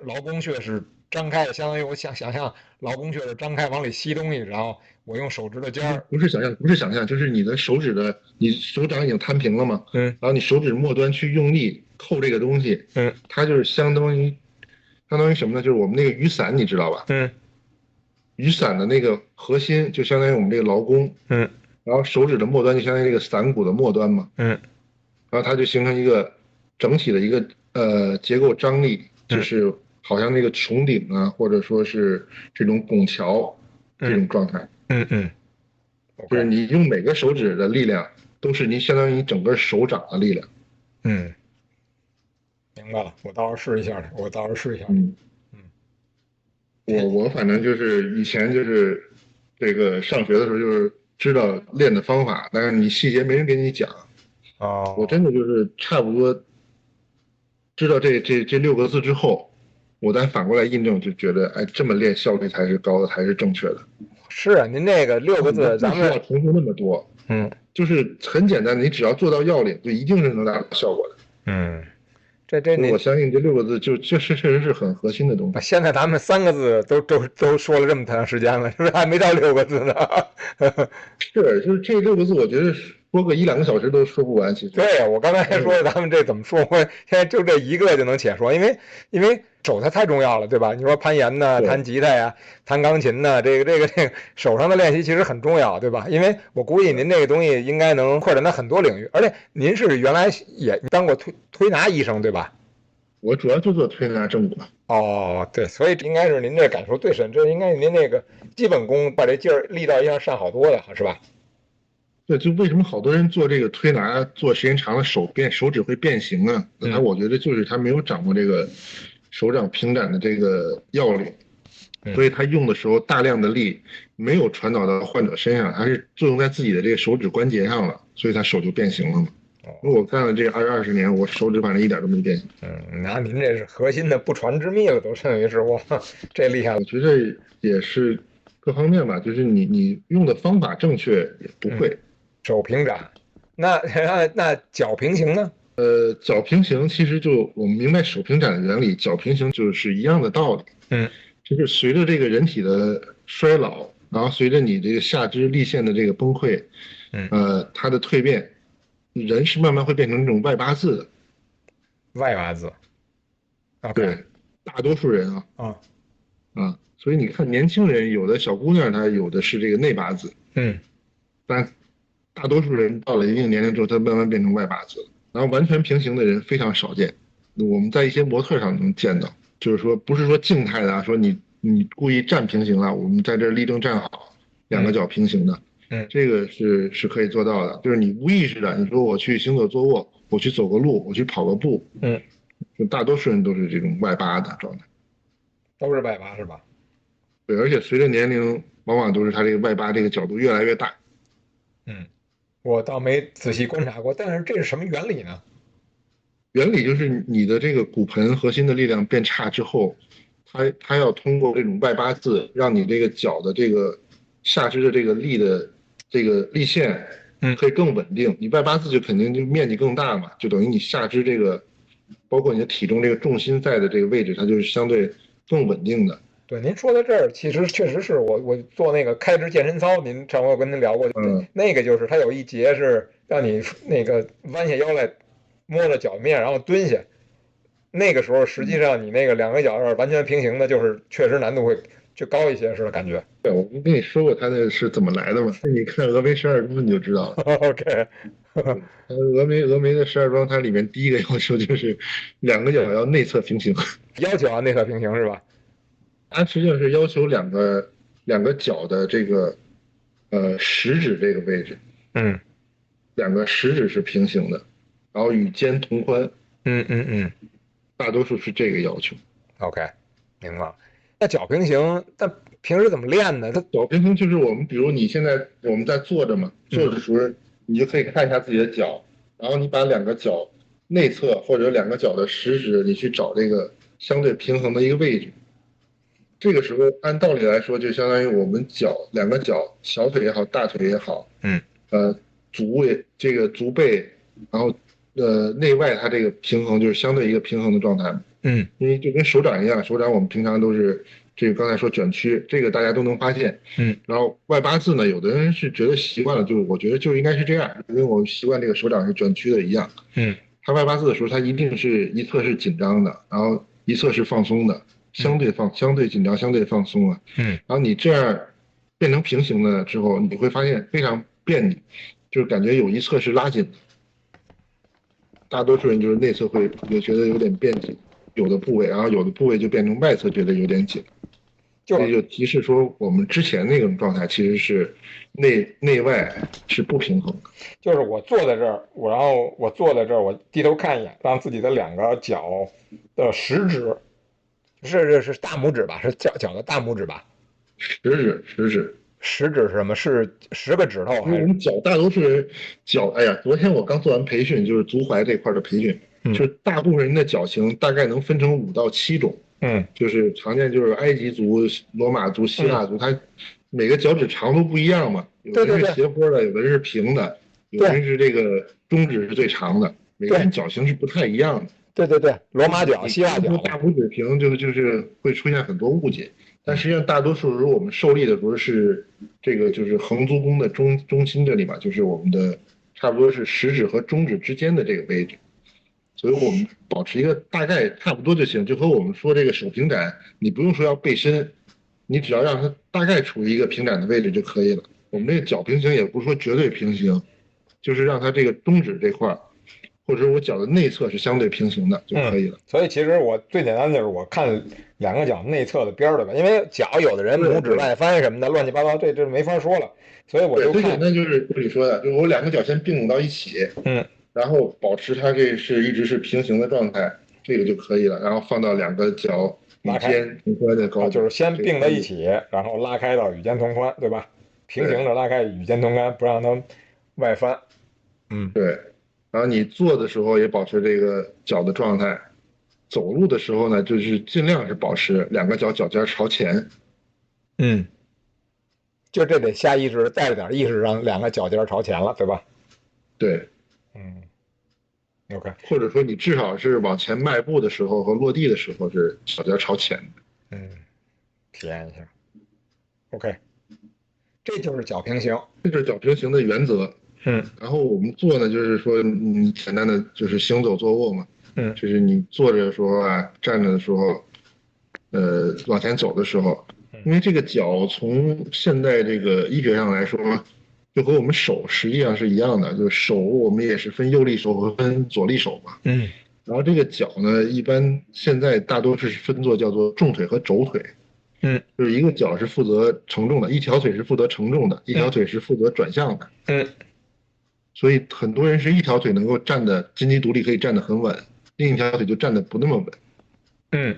劳宫穴是张开的，相当于我想象劳宫穴是张开往里吸东西，然后我用手指头尖儿，不是想象，就是你的手指的，你手掌已经摊平了嘛，嗯然后你手指末端去用力扣这个东西，嗯它就是相当于什么呢？就是我们那个雨伞，你知道吧？嗯雨伞的那个核心就相当于我们这个劳宫，嗯然后手指的末端就相当于这个伞骨的末端嘛，嗯然后它就形成一个整体的一个结构张力，就嗯是好像那个穹顶啊，或者说是这种拱桥这嗯种状态，嗯就是，OK，你用每个手指的力量都是你相当于整个手掌的力量。嗯，明白了，我到时候试一下去，我到时候试一下去，嗯，嗯，我反正就是以前就是这个上学的时候就是知道练的方法，但是你细节没人给你讲。我哦，真的就是差不多知道这6个字之后，我再反过来印证，就觉得哎，这么练效率才是高的，才是正确的。是啊，您这个六个你字，不需要重复那么多，嗯就是很简单，你只要做到要领，就一定是能达到效果的。嗯，这所以您我相信这6个字就确实是很核心的东西。现在咱们3个字都说了这么长时间了，是不是还没到6个字呢？是，就是这6个字，我觉得说个1、2个小时都说不完。其实，对呀，我刚才还说咱们这怎么说，我现在就这一个就能且说，因为手它太重要了，对吧？你说攀岩呐、弹对，吉他呀、弹钢琴呐，这个手上的练习其实很重要，对吧？因为我估计您这个东西应该能扩展到很多领域，而且您是原来也当过推拿医生，对吧？我主要就做推拿正骨。哦，对，所以应该是您这感受最深，这应该是您那个基本功把这劲儿力道一下上好多的，是吧？对，就为什么好多人做这个推拿做时间长了手指会变形啊？嗯我觉得就是他没有掌握这个手掌平展的这个要领，嗯所以他用的时候大量的力没有传导到患者身上，他是作用在自己的这个手指关节上了，所以他手就变形了嘛。因为我干了这20年，我手指反正一点都没变形。那您这是核心的不传之秘了，都等于是哇，这厉害了。我觉得也是各方面吧，就是你用的方法正确也不会。手平展，那那脚平行呢？脚平行其实就我们明白手平展的原理，脚平行就是一样的道理。嗯就是随着这个人体的衰老，然后随着你这个下肢力线的这个崩溃，它的蜕变，人是慢慢会变成这种外八字的。外八字，OK，对，大多数人啊啊，所以你看年轻人有的小姑娘她有的是这个内八字，嗯但大多数人到了一定年龄之后，他慢慢变成外八字了。然后完全平行的人非常少见，我们在一些模特上能见到，就是说不是说静态的啊，说你故意站平行了，我们在这儿立正站好，两个脚平行的，这个是可以做到的。就是你无意识的，你说我去行走坐卧，我去走个路，我去跑个步，就大多数人都是这种外八的状态，都是外八是吧？对，而且随着年龄，往往都是他这个外八这个角度越来越大。我倒没仔细观察过，但是这是什么原理呢？原理就是你的这个骨盆核心的力量变差之后，它要通过这种外八字，让你这个脚的这个下肢的这个力的这个力线，可以更稳定。你外八字就肯定就面积更大嘛，就等于你下肢这个，包括你的体重这个重心在的这个位置，它就是相对更稳定的。对，您说到这儿，其实确实是我做那个开支健身操，上回我跟您聊过，那个就是它有一节是让你那个弯下腰来，摸着脚面，然后蹲下，那个时候实际上你那个两个脚要是完全平行的，就是确实难度会就高一些，是吧？感觉。对，我不跟你说过它那是怎么来的吗？你看峨眉十二宫你就知道了。OK，峨眉的十二庄，它里面第一个要求就是两个脚要内侧平行，要求啊内侧平行是吧？它实际上是要求两个脚的这个食指这个位置，嗯两个食指是平行的，然后与肩同宽，嗯大多数是这个要求。，OK，明白了。那脚平行，但平时怎么练呢？它脚平行就是我们，比如你现在我们在坐着嘛，坐着的时候你就可以看一下自己的脚，然后你把两个脚内侧或者两个脚的食指，你去找这个相对平衡的一个位置。这个时候按道理来说，就相当于我们两个脚，小腿也好，大腿也好，嗯这个足背，然后内外它这个平衡就是相对一个平衡的状态。嗯因为就跟手掌一样，手掌我们平常都是这个刚才说卷曲，这个大家都能发现。嗯然后外八字呢，有的人是觉得习惯了，就是我觉得就应该是这样，因为我们习惯这个手掌是卷曲的一样。嗯它外八字的时候，它一定是一侧是紧张的，然后一侧是放松的，相对紧张，相对放松啊。嗯然后你这样变成平行的之后，你会发现非常别扭，就是感觉有一侧是拉紧的。大多数人就是内侧会觉得有点变紧，有的部位，然后有的部位就变成外侧觉得有点紧，就这就提示说我们之前那种状态其实是内外是不平衡的。就是我坐在这儿，然后我坐在这儿，我低头看一眼，让自己的两个脚的食指，是大拇指吧？是脚的大拇指吧？食指，食指是什么？是10个指头还是？因为我们脚大多数人脚，哎呀，昨天我刚做完培训，就是足踝这块的培训，就是大部分人的脚型大概能分成5到7种，嗯就是常见就是埃及足、罗马足、希腊足，它每个脚趾长度不一样嘛，有的人是斜坡的，有的人是平的，有的人是这个中指是最长的，每个人脚型是不太一样的。对，罗马脚、希腊脚。大拇指平就是会出现很多误解。但实际上，大多数时候我们受力的时候是这个，就是横足弓的中心这里嘛，就是我们的差不多是食指和中指之间的这个位置，所以我们保持一个大概差不多就行。就和我们说这个手平展，你不用说要背深，你只要让它大概处于一个平展的位置就可以了。我们这个脚平行也不是说绝对平行，就是让它这个中指这块或者我脚的内侧是相对平行的就可以了。所以其实我最简单的就是我看两个脚内侧的边儿，对吧？因为脚有的人拇指外翻什么的，乱七八糟，这没法说了。所以我就看。最简单就是你说的，就是我两个脚先并拢到一起，然后保持它这是一直是平行的状态，这个就可以了。然后放到两个脚与肩同宽的高度，就是先并在一起，然后拉开到与肩同宽，对吧？平行的拉开与肩同宽，不让它外翻。对。然后你坐的时候也保持这个脚的状态，走路的时候呢，就是尽量是保持两个脚尖朝前。就这得下意识带着点意识，让两个脚尖朝前了，对吧？对。OK。或者说你至少是往前迈步的时候和落地的时候是脚尖朝前的。体验一下。OK。这就是脚平行。这就是脚平行的原则。然后我们做呢，就是说，简单的就是行走坐卧嘛。就是你坐着的时候啊，站着的时候，往前走的时候，因为这个脚从现代这个医学上来说，就和我们手实际上是一样的，就是手我们也是分右利手和分左利手嘛。然后这个脚呢，一般现在大多是分作叫做重腿和轴腿。就是一个脚是负责承重的，一条腿是负责承重的，一条腿是负责转向的。所以很多人是一条腿能够站得金鸡独立，可以站得很稳，另一条腿就站得不那么稳。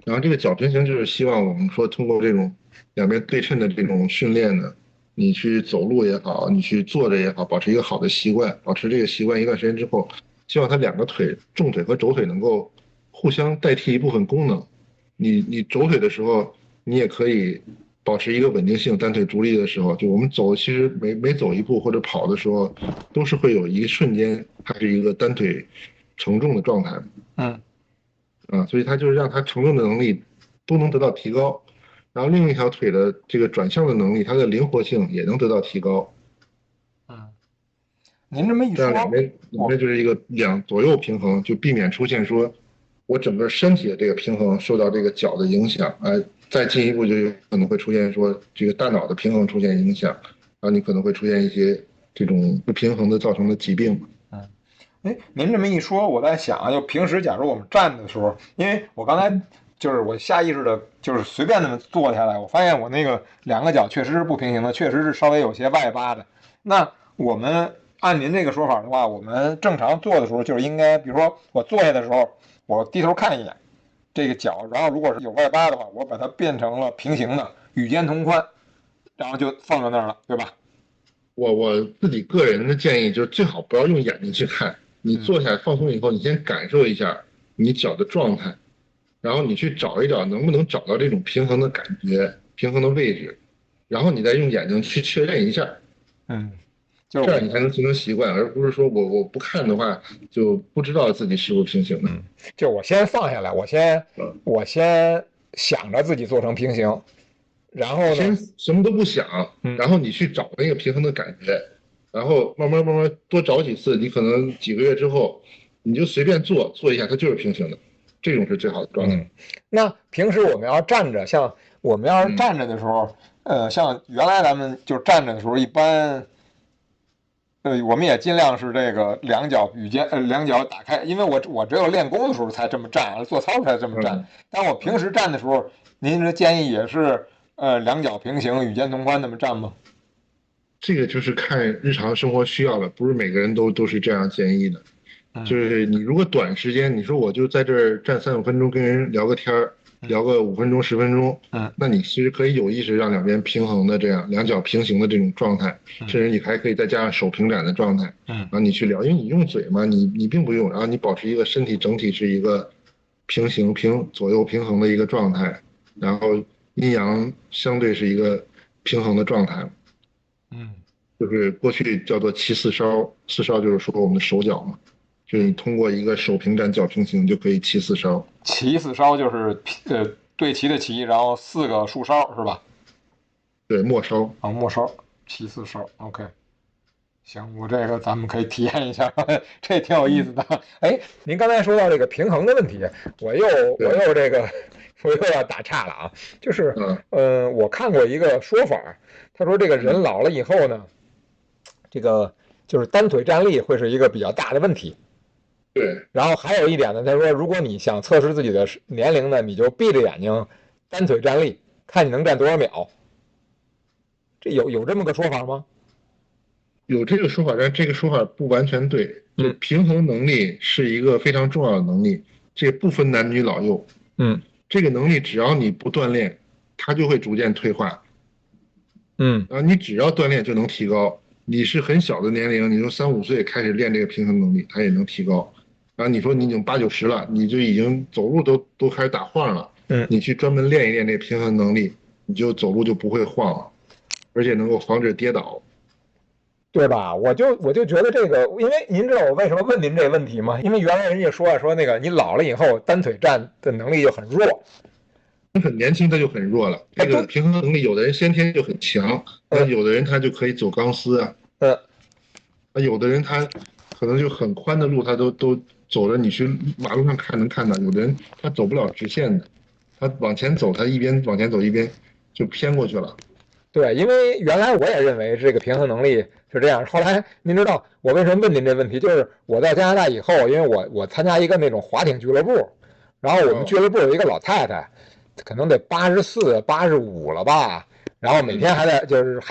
然后这个脚平行就是希望我们说通过这种两边对称的这种训练呢，你去走路也好，你去坐着也好，保持一个好的习惯，保持这个习惯一段时间之后，希望它两个腿重腿和轴腿能够互相代替一部分功能。你轴腿的时候，你也可以保持一个稳定性，单腿逐力的时候，就我们走，其实每走一步或者跑的时候，都是会有一瞬间，它是一个单腿承重的状态。所以它就是让它承重的能力都能得到提高，然后另一条腿的这个转向的能力，它的灵活性也能得到提高。您这么一说，这样两边就是一个左右平衡，就避免出现说我整个身体的这个平衡受到这个脚的影响，再进一步就有可能会出现说这个大脑的平衡出现影响，然后你可能会出现一些这种不平衡的造成的疾病。哎，您这么一说，我在想啊，就平时假如我们站的时候，因为我刚才就是我下意识的，就是随便那么坐下来，我发现我那个两个脚确实是不平行的，确实是稍微有些外八的。那我们按您这个说法的话，我们正常坐的时候，就是应该，比如说我坐下的时候，我低头看一眼这个脚，然后如果是有外八的话，我把它变成了平行的，与肩同宽，然后就放在那儿了，对吧？我自己个人的建议就是最好不要用眼睛去看，你坐下来放松以后，你先感受一下你脚的状态，然后你去找一找能不能找到这种平衡的感觉、平衡的位置，然后你再用眼睛去确认一下，嗯，就是这样你才能形成习惯，而不是说我不看的话就不知道自己是不是平行的。就我先放下来，我先想着自己做成平行，然后先呢，什么都不想，然后你去找那个平衡的感觉，然后慢慢多找几次，你可能几个月之后，你就随便做一下，它就是平行的，这种是最好的状态。那平时我们要站着，像我们要是站着的时候，像原来咱们就站着的时候，一般，我们也尽量是这个两脚与肩，两脚打开，因为我只有练功的时候才这么站，做操才这么站。但我平时站的时候，您的建议也是，两脚平行，与肩同宽那么站吗？这个就是看日常生活需要了，不是每个人都是这样建议的。就是你如果短时间，你说我就在这儿站3-5分钟跟人聊个天儿，聊个5分钟10分钟，那你其实可以有意识让两边平衡的这样两脚平行的这种状态，甚至你还可以再加上手平展的状态，然后你去聊，因为你用嘴嘛，你并不用，然后你保持一个身体整体是一个平行左右平衡的一个状态，然后阴阳相对是一个平衡的状态。就是过去叫做齐四梢，四梢就是说我们的手脚嘛，就是你通过一个手平展脚平行就可以齐四梢。齐四梢就是对齐的齐，然后四个竖梢是吧？对，末梢啊，末梢，齐四梢 OK。行，我这个咱们可以体验一下，这挺有意思的。哎，您刚才说到这个平衡的问题，我又这个我又要打岔了啊。就是，我看过一个说法，他说这个人老了以后呢，这个就是单腿站立会是一个比较大的问题。对。然后还有一点呢，他说如果你想测试自己的年龄呢，你就闭着眼睛单腿站立，看你能站多少秒。这有这么个说法吗？有这个说法，但这个说法不完全对。就平衡能力是一个非常重要的能力，这不分男女老幼。这个能力只要你不锻炼，它就会逐渐退化。然后你只要锻炼就能提高。你是很小的年龄，你说3-5岁开始练这个平衡能力，它也能提高。然后你说你已经8-9-10了，你就已经走路都开始打晃了。你去专门练一练这个平衡能力，你就走路就不会晃了，而且能够防止跌倒。对吧？我就觉得这个，因为您知道我为什么问您这个问题吗？因为原来人家说那个你老了以后单腿站的能力就很弱，你很年轻他就很弱了。这个平衡能力，有的人先天就很强，那有的人他就可以走钢丝啊。有的人他可能就很宽的路，他都走着，你去马路上能看到。有的人他走不了直线的，他往前走，他一边往前走一边就偏过去了。对，因为原来我也认为这个平衡能力是这样。后来您知道我为什么问您这问题？就是我在加拿大以后，因为我参加一个那种划艇俱乐部，然后我们俱乐部有一个老太太，可能得84、85了吧，然后每天还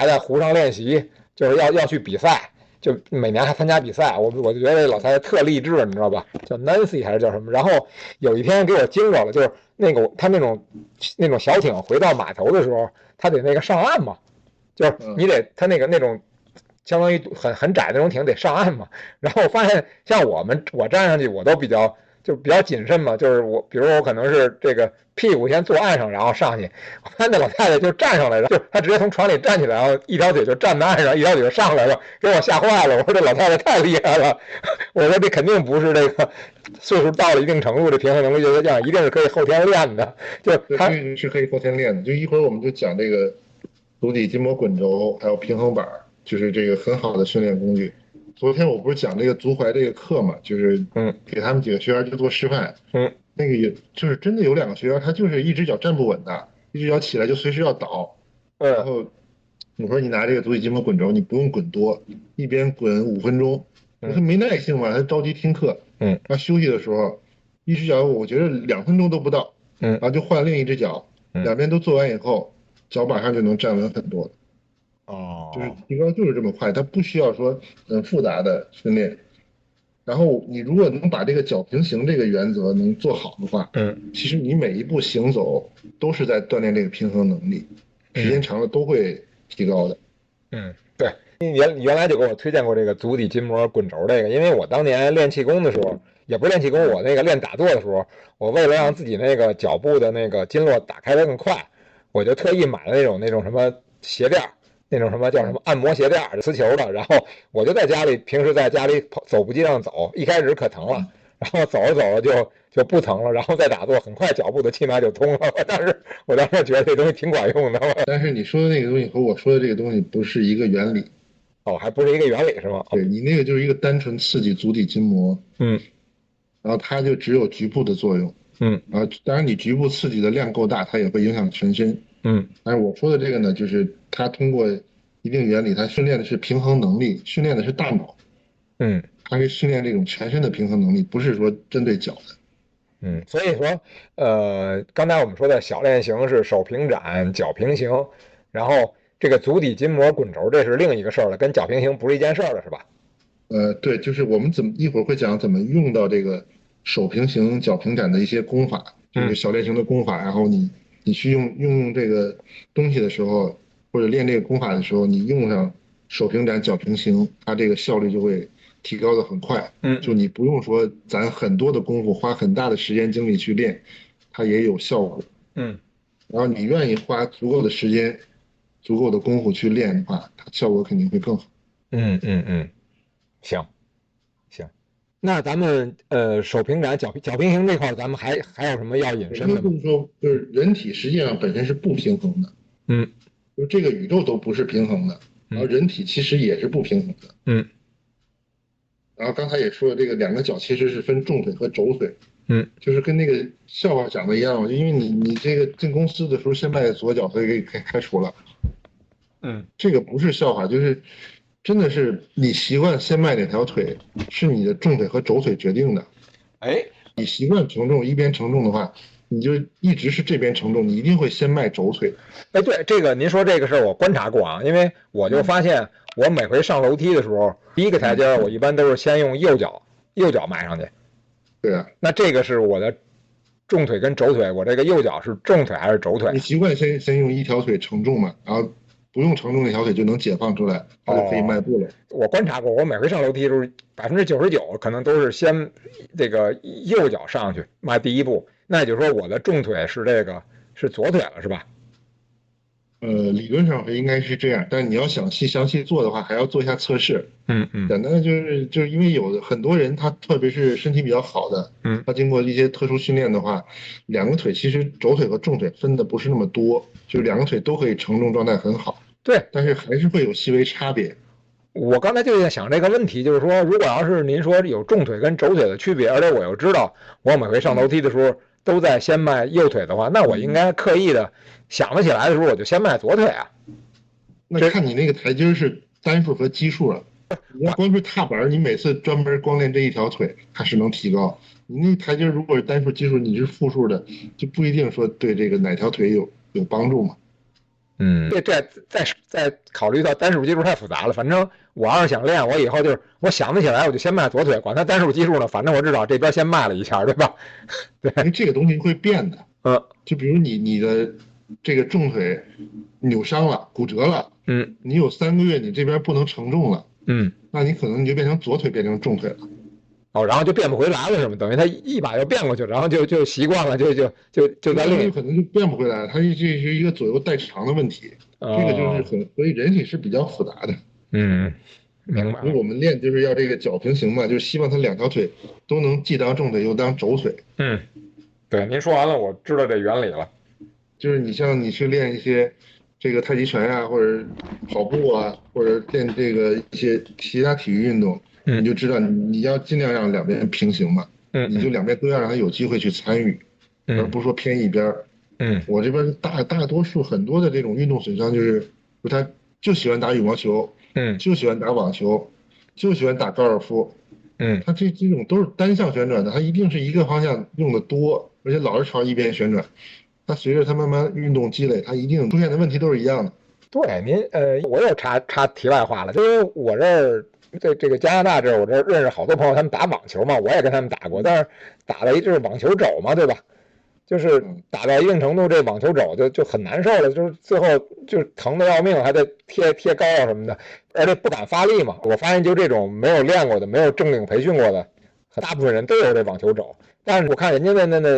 在湖上练习，就是要去比赛，就每年还参加比赛。我就觉得这老太太特励志，你知道吧？叫 Nancy 还是叫什么？然后有一天给我惊着了，就是那个他那种小艇回到码头的时候。他得那个上岸嘛，就是你得他那种相当于很窄的那种艇得上岸嘛。然后我发现像我站上去我都比较谨慎嘛，就是比如我可能是这个屁股先坐岸上，然后上去。我看那老太太就站上来了，就她直接从船里站起来，然后一条腿就站在岸上，一条腿就上来了，给我吓坏了。我说这老太太太厉害了，我说这肯定不是这个岁数到了一定程度的平衡能力就这样，一定是可以后天练的。就他是可以后天练的。就一会儿我们就讲这个足底筋膜滚轴，还有平衡板，就是这个很好的训练工具。昨天我不是讲这个足踝这个课嘛，就是给他们几个学员就做示范。那个也就是真的有两个学员，他就是一只脚站不稳的，一只脚起来就随时要倒。然嗯后我说你拿这个足底筋膜滚轴，你不用滚多，一边滚5分钟。他嗯没耐性嘛，他着急听课。嗯他休息的时候，一只脚我觉得2分钟都不到，嗯然后就换另一只脚，嗯，两边都做完以后，脚马上就能站稳很多了。就是哦，提高就是这么快，它不需要说很复杂的训练。然后你如果能把这个脚平行这个原则能做好的话，嗯其实你每一步行走都是在锻炼这个平衡能力，时嗯间长了都会提高的。嗯，对，你原来就给我推荐过这个足底筋膜滚轴这个，因为我当年练气功的时候，也不是练气功，我那个练打坐的时候，我为了让自己那个脚部的那个经络打开的更快，我就特意买了那种什么鞋垫儿，那种什么叫什么按摩鞋垫儿，磁球的，然后我就在家里平时在家里走步机上走，一开始可疼了，然后走着走着就不疼了，然后再打坐，很快脚部的气脉就通了。我当时觉得这东西挺管用的。但是你说的那个东西和我说的这个东西不是一个原理。哦，还不是一个原理是吗？对，你那个就是一个单纯刺激足底筋膜，嗯然后它就只有局部的作用。嗯当然你局部刺激的量够大，它也会影响全身。嗯但是我说的这个呢，就是它通过一定原理，它训练的是平衡能力，训练的是大脑，嗯它是训练这种全身的平衡能力，不是说针对脚的。嗯，所以说，刚才我们说的小练型是手平展、脚平行，然后这个足底筋膜滚轴这是另一个事儿了，跟脚平行不是一件事儿了，是吧？对，就是我们一会儿会讲怎么用到这个手平行、脚平展的一些功法，这个嗯小练型的功法。然后你去用这个东西的时候，或者练这个功法的时候，你用上手平展、脚平行，它这个效率就会提高的很快。就嗯你不用说攒很多的功夫，花很大的时间精力去练，它也有效果。嗯然后你愿意花足够的时间、足够的功夫去练的话，它效果肯定会更好。嗯，行行，那咱们手平展、脚平行这块儿，咱们还有什么要引应申的吗？该就是说，就是人体实际上本身是不平衡的，嗯就这个宇宙都不是平衡的，然后嗯人体其实也是不平衡的。嗯然后刚才也说了，这个两个脚其实是分重腿和轴腿，嗯就是跟那个笑话讲的一样，就因为你这个进公司的时候先迈左脚，所以给开除了。嗯这个不是笑话，就是真的是你习惯先迈哪条腿，是你的重腿和轴腿决定的。哎你习惯承重一边承重的话，你就一直是这边承重，你一定会先迈轴腿。哎，对，这个您说这个事儿我观察过啊，因为我就发现我每回上楼梯的时候，第一个台阶儿我一般都是先用右脚迈上去。对啊，那这个是我的重腿跟轴腿，我这个右脚是重腿还是轴腿你？习惯先用一条腿承重嘛，然后不用承重那条腿就能解放出来，它就可以迈步了。我观察过，我每回上楼梯的时候，99%可能都是先这个右脚上去迈第一步，那也就是说我的重腿是左腿了，是吧？理论上应该是这样，但是你要详细做的话，还要做一下测试。嗯嗯简单的就是因为很多人他特别是身体比较好的，嗯他经过一些特殊训练的话，两个腿其实轴腿和重腿分的不是那么多，就是两个腿都可以承重状态很好，对，但是还是会有细微差别。我刚才就在想这个问题，就是说，如果要是您说有重腿跟轴腿的区别，而且我又知道我每回上楼梯的时候都在先迈右腿的话，那我应该刻意的想得起来的时候，我就先迈左腿啊。那看你那个台阶是单数和奇数了。你要光是踏板，你每次专门光练这一条腿，它是能提高。你那台阶如果是单数、奇数，你是复数的，就不一定说对这个哪条腿有帮助嘛。再考虑到单数基数太复杂了，反正我要是想练，我以后就是我想得起来，我就先迈左腿，管它单数基数呢，反正我至少这边先迈了一下，对吧？对，因为这个东西会变的。嗯就比如你的这个重腿扭伤了、骨折了，你有3个月你这边不能承重了，那你可能你就变成左腿变成重腿了。哦，然后就变不回来了，是吗？等于他一把就变过去，然后就习惯了，就在另一可能就变不回来了，它这是一个左右代偿的问题。这个就是所以人体是比较复杂的。明白了。所以我们练就是要这个脚平行嘛，就是希望他两条腿都能既当重腿又当轴腿。对，您说完了，我知道这原理了。就是你去练一些这个太极拳啊，或者跑步啊，或者练这个一些其他体育运动，你就知道你要尽量让两边平行嘛。你就两边都要让他有机会去参与，而不是说偏一边。我这边大多数很多的这种运动损伤就是他就喜欢打羽毛球，就喜欢打网球，就喜欢打高尔夫，他这种都是单向旋转的，他一定是一个方向用的多，而且老是朝一边旋转。他随着他慢慢运动积累，他一定出现的问题都是一样的。对，我又插题外话了，就是我这儿这个加拿大这儿，我这认识好多朋友，他们打网球嘛，我也跟他们打过，但是打了就是网球肘嘛，对吧？就是打到一定程度，这网球肘就很难受了，就是最后就疼的要命，还得贴膏啊什么的，而且不敢发力嘛。我发现就这种没有练过的、没有正经培训过的，大部分人都有这网球肘。但是我看人家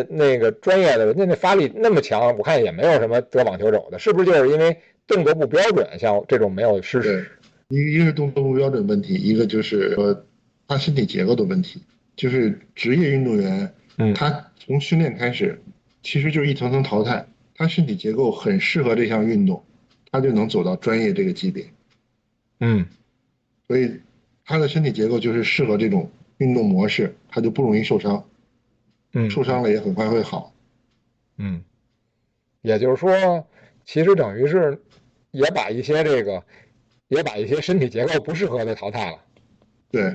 那个专业的，人家那发力那么强，我看也没有什么得网球肘的，是不是就是因为动作不标准？像这种没有施对，一个是动作不标准问题，一个就是说他身体结构的问题。就是职业运动员，他从训练开始，其实就是一层层淘汰。他身体结构很适合这项运动，他就能走到专业这个级别。所以他的身体结构就是适合这种运动模式，他就不容易受伤。受伤了也很快会好。也就是说，其实等于是也把一些身体结构不适合的淘汰了。对。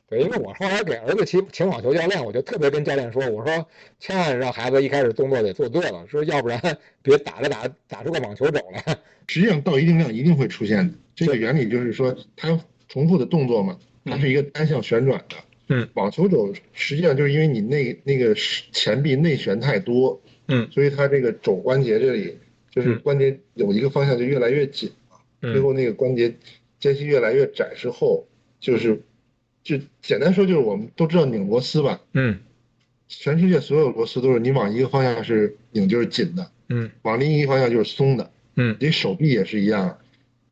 对，因为我后来给儿子请网球教练，我就特别跟教练说，我说千万让孩子一开始动作得做对了，说要不然别打出个网球肘来。实际上到一定量一定会出现的，这个原理就是说，它重复的动作嘛，它是一个单向旋转的。网球肘实际上就是因为你那个前臂内旋太多，所以它这个肘关节这里就是关节有一个方向就越来越紧了，最后那个关节间隙越来越窄之后，就简单说就是我们都知道拧螺丝吧，全世界所有螺丝都是你往一个方向是拧就是紧的，往另一个方向就是松的，你手臂也是一样，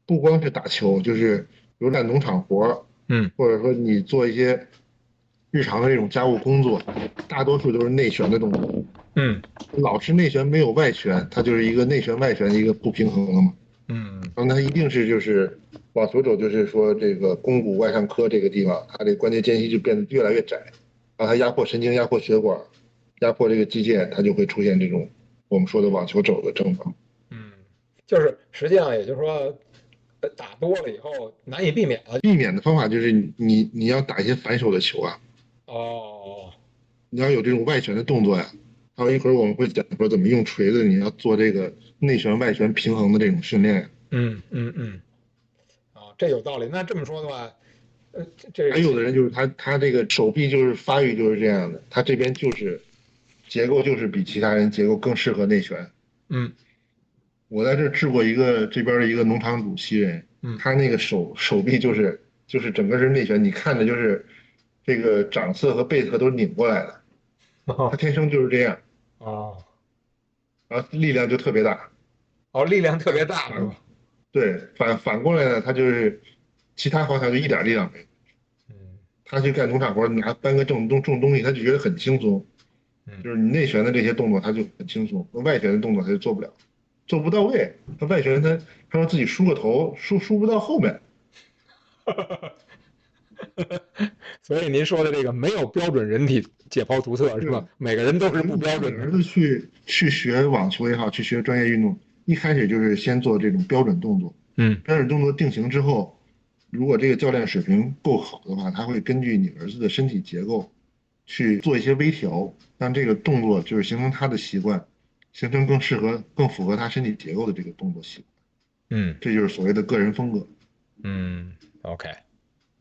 不光是打球，就是比如干农场活，或者说你做一些日常的这种家务工作，大多数都是内旋的动作，老是内旋没有外旋，它就是一个内旋外旋的一个不平衡了嘛，然后它一定是就是往左走，就是说这个肱骨外上髁这个地方，它这关节间隙就变得越来越窄，然后它压迫神经、压迫血管、压迫这个肌腱，它就会出现这种我们说的网球肘的症状。就是实际上也就是说，打多了以后难以避免了。避免的方法就是你要打一些反手的球啊，你要有这种外旋的动作呀。还有一会儿我们会讲说怎么用锤子，你要做这个内旋外旋平衡的这种训练。这有道理。那这么说的话，还有的人就是他这个手臂就是发育就是这样的，他这边就是结构就是比其他人结构更适合内旋。我在这治过这边的一个农场主西人，他那个手臂就是整个是内旋，你看着就是这个掌侧和背侧都是拧过来的，他天生就是这样。然后力量就特别大。力量特别大是吧？对，反过来呢，他就是其他方向就一点力量没有。他去干农场活，搬个重东西，他就觉得很轻松。就是你内旋的这些动作，他就很轻松；外旋的动作他就做不了，做不到位。他外旋他说自己梳个头，梳不到后面。所以您说的这个没有标准人体解剖图册是吧？每个人都是不标准的。儿子去学网球也好，去学专业运动，一开始就是先做这种标准动作。标准动作定型之后，如果这个教练水平够好的话，他会根据你儿子的身体结构去做一些微调，让这个动作就是形成他的习惯，形成更符合他身体结构的这个动作习惯。这就是所谓的个人风格。OK。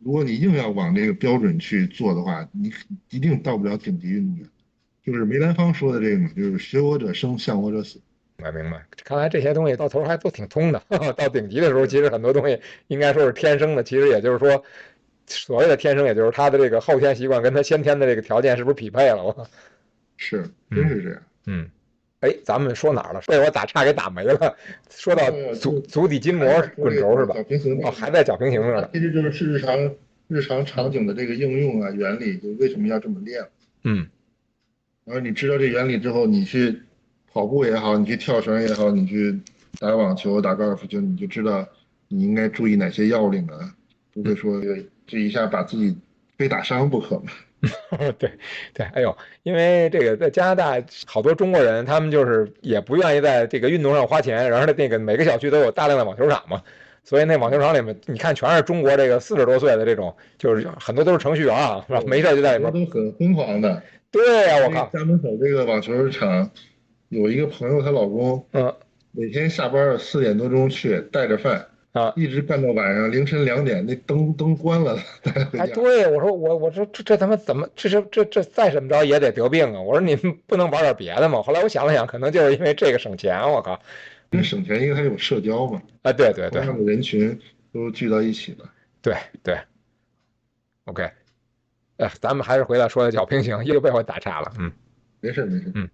如果你硬要往这个标准去做的话，你一定到不了顶级运动员。就是梅兰芳说的这个嘛，就是学我者生，向我者死。明白。看来这些东西到头还都挺通的。到顶级的时候，其实很多东西应该说是天生的，其实也就是说，所谓的天生，也就是他的这个后天习惯跟他先天的这个条件是不是匹配了？是，真是这样。咱们说哪儿了？被我打岔给打没了。说到足底筋膜滚轴是吧？还在脚平行上呢。其实就是日常场景的这个应用啊，原理就为什么要这么练。然后你知道这原理之后，你去跑步也好，你去跳绳也好，你去打网球、打高尔夫球，你就知道你应该注意哪些要领啊，不会说这一下把自己非打伤不可嘛。对对，哎呦，因为这个在加拿大，好多中国人他们就是也不愿意在这个运动上花钱，然后那个每个小区都有大量的网球场嘛，所以那网球场里面你看全是中国这个40多岁的这种，就是很多都是程序员啊，是吧？没事就在很里面。多都很疯狂的。对呀、我这个靠，家门口这个网球场，有一个朋友，她老公嗯每天下班4点多钟去，带着饭，啊。一直干到晚上凌晨2点，那灯关了才回哎，家。对，我说这他妈怎么这再怎么着也得得病啊！我说你们不能玩点别的吗？后来我想了想，可能就是因为这个省钱。我靠，因为省钱，因为它有社交嘛，啊，对对对同样的人群都聚到一起了。对对，OK，咱们还是回来说小平行，又被我打岔了。嗯没事没事。嗯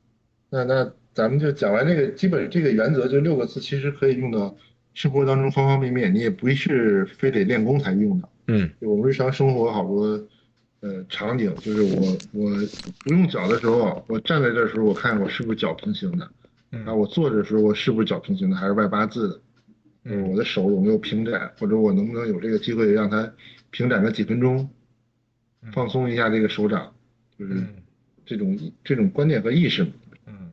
那咱们就讲完这个，基本这个原则就6个字，其实可以用到生活当中方方面面，你也不是非得练功才用到。嗯就我们日常生活好多场景，就是我不用脚的时候，我站在这时候，我看我是不是脚平行的，啊，嗯我坐着的时候我是不是脚平行的，还是外八字的，我嗯的手有没有平展，或者我能不能有这个机会让它平展个几分钟，嗯放松一下这个手掌，就是嗯这种观念和意识嘛。嗯，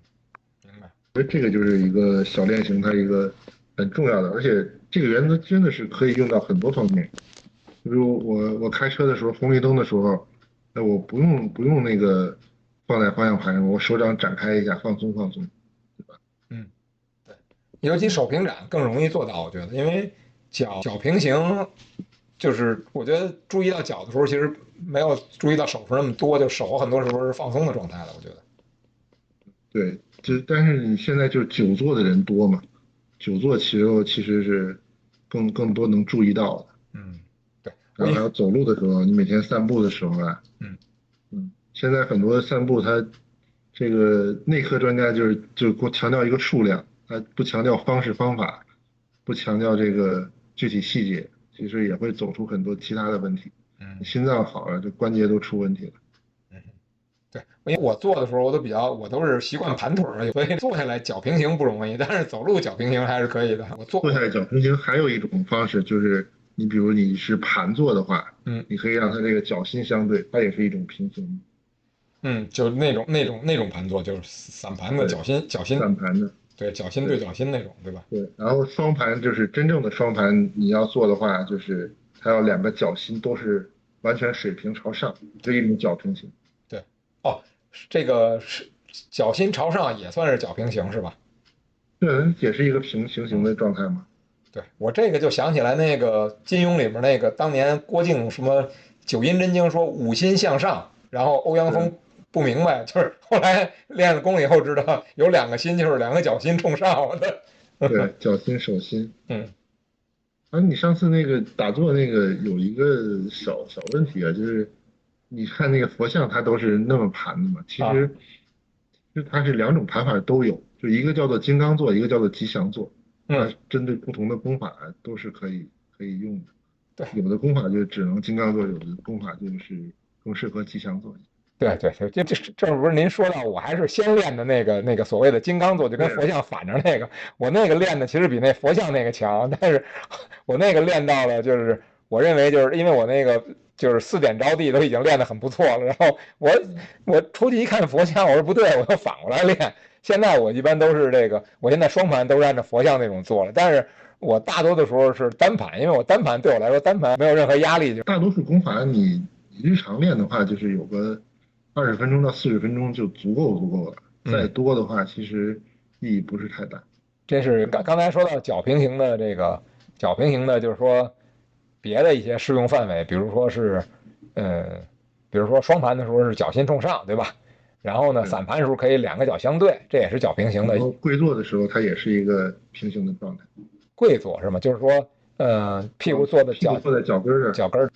明白。所以这个就是一个小练型，它一个很重要的，而且这个原则真的是可以用到很多方面。比如我开车的时候，红绿灯的时候，那我不用那个放在方向盘上，我手掌展开一下，放松放松。嗯，对，尤其手平展更容易做到，我觉得，因为脚平行，就是我觉得注意到脚的时候，其实没有注意到手时候那么多，就手很多时候是放松的状态了，我觉得。对，但是你现在就久坐的人多嘛，久坐其实是更多能注意到的。嗯，对，我也然后还有走路的时候，你每天散步的时候啊，嗯现在很多散步它这个内科专家就给我强调一个数量，他不强调方式方法，不强调这个具体细节，其实也会走出很多其他的问题。嗯心脏好了，这关节都出问题了。嗯，对，因为我坐的时候我都是习惯盘腿儿，所以坐下来脚平行不容易，但是走路脚平行还是可以的。坐下来脚平行还有一种方式就是，你比如你是盘坐的话，嗯你可以让它这个脚心相对，它也是一种平行。嗯，就那种盘坐，就是散盘的对，脚心，散盘的。对，脚心对对脚心那种，对吧？对，然后双盘就是真正的双盘，你要做的话，就是它要两个脚心都是完全水平朝上，这一种脚平行。对，哦，这个是脚心朝上也算是脚平行是吧？对，也是一个平行的状态嘛。对，我这个就想起来那个金庸里面那个当年郭靖什么九阴真经说五心向上，然后欧阳对锋不明白，就是后来练了功以后知道有两个心，就是两个脚心冲上的。对，脚心手心。嗯啊，你上次那个打坐那个有一个小问题啊，就是你看那个佛像，它都是那么盘的嘛，其啊实它是两种盘法都有，就一个叫做金刚坐，一个叫做吉祥坐，它嗯，针对不同的功法都是可以用的。对有的功法就只能金刚坐，有的功法就是更适合吉祥坐。对对对，这不是您说到，我还是先练的那个所谓的金刚坐，就跟对，佛像反着那个，我那个练的其实比那佛像那个强，但是我那个练到了，就是我认为就是因为我那个就是4点着地都已经练得很不错了，然后我出去一看佛像，我说不对，我要反过来练。现在我一般都是这个，我现在双盘都是按照佛像那种做了，但是我大多的时候是单盘，因为我单盘对我来说单盘没有任何压力，就大多数功法你日常练的话，就是有个20分钟到40分钟就足够了，再嗯。多的话其实意义不是太大。这是刚才说到脚平行的这个脚平行的，就是说别的一些适用范围，比如说是，呃，比如说双盘的时候是脚心冲上，对吧？然后呢，对，散盘的时候可以两个脚相对，这也是脚平行的然后跪坐的时候，它也是一个平行的状态，跪坐，是吗？就是说，屁股坐的屁股坐在脚跟儿这儿。脚跟儿，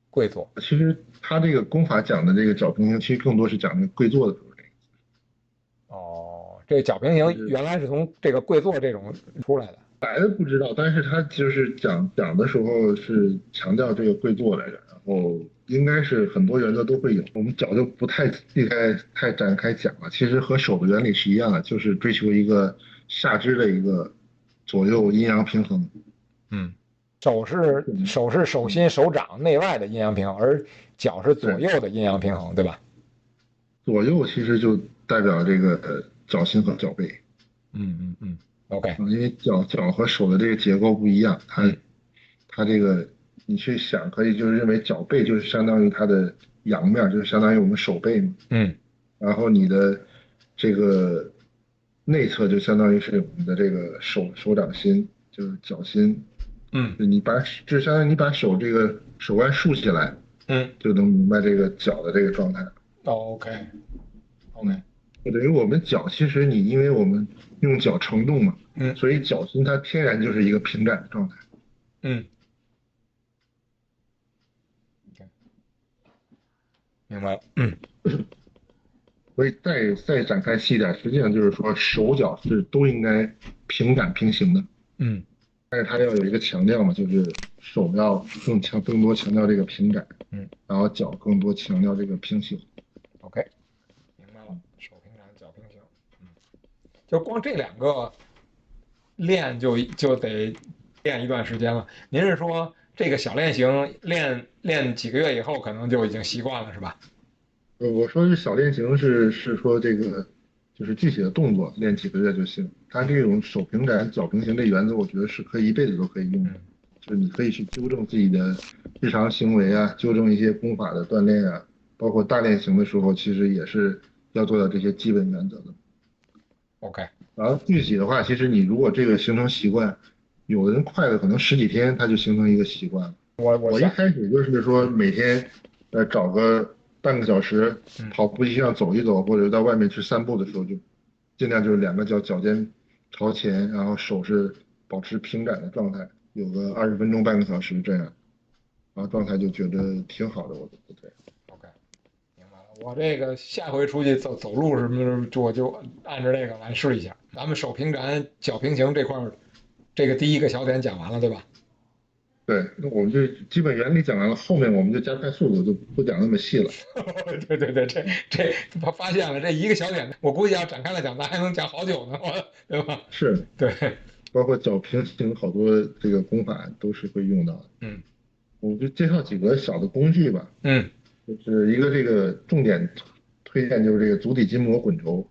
跪坐。其实它这个功法讲的这个脚平行，其实更多是讲的跪坐的时候这个，哦，这脚平行原来是从这个跪坐这种出来的。白的不知道，但是他就是讲的时候是强调这个跪坐来着，然后应该是很多原则都会有，我们脚就不太展开讲了。其实和手的原理是一样的，就是追求一个下肢的一个左右阴阳平衡。嗯，手是手心手掌内外的阴阳平衡，而脚是左右的阴阳平衡，对吧？左右其实就代表这个脚心和脚背。OK，因为脚和手的这个结构不一样，它这个你去想，可以就是认为脚背就是相当于它的阳面，就是相当于我们手背嘛。然后你的这个内侧就相当于是我们的这个手掌心，就是脚心。就就相当于你把手这个手腕竖起来，就能明白这个脚的这个状态。OK，等于我们脚其实因为我们用脚承重嘛，所以脚心它天然就是一个平展的状态。明白了。所以再展开细一点，实际上就是说手脚是都应该平展平行的。但是它要有一个强调嘛，就是手要更多强调这个平展，然后脚更多强调这个平行。OK，明白了，手平展，脚平行。就光这两个练就得练一段时间了。您是说这个小练型练几个月以后，可能就已经习惯了，是吧？我说是小练型是说这个就是具体的动作练几个月就行。它这种手平展脚平行这原则，我觉得是可以一辈子都可以用的。就是你可以去纠正自己的日常行为啊，纠正一些功法的锻炼啊，包括大练型的时候，其实也是要做到这些基本原则的。OK，然后具体的话，其实你如果这个形成习惯，有的人快的可能十几天他就形成一个习惯了。我一开始就是说每天找个半个小时跑步机上走一走，或者到外面去散步的时候，就尽量就是两个脚尖朝前，然后手是保持平展的状态，有个20分钟半个小时这样，然后状态就觉得挺好的，我觉得对。OK，明白了。我这个下回出去走路什么，我就按照这个来试一下。咱们手平展脚平行这块儿，这个第一个小点讲完了，对吧？对，那我们就基本原理讲完了，后面我们就加快速度，就不讲那么细了。对，这发现了，这一个小点，我估计要展开来讲，咱还能讲好久呢，对吧？是，对，包括脚平行好多这个功法都是会用到的。我就介绍几个小的工具吧。就是一个这个重点推荐就是这个足底筋膜滚轴。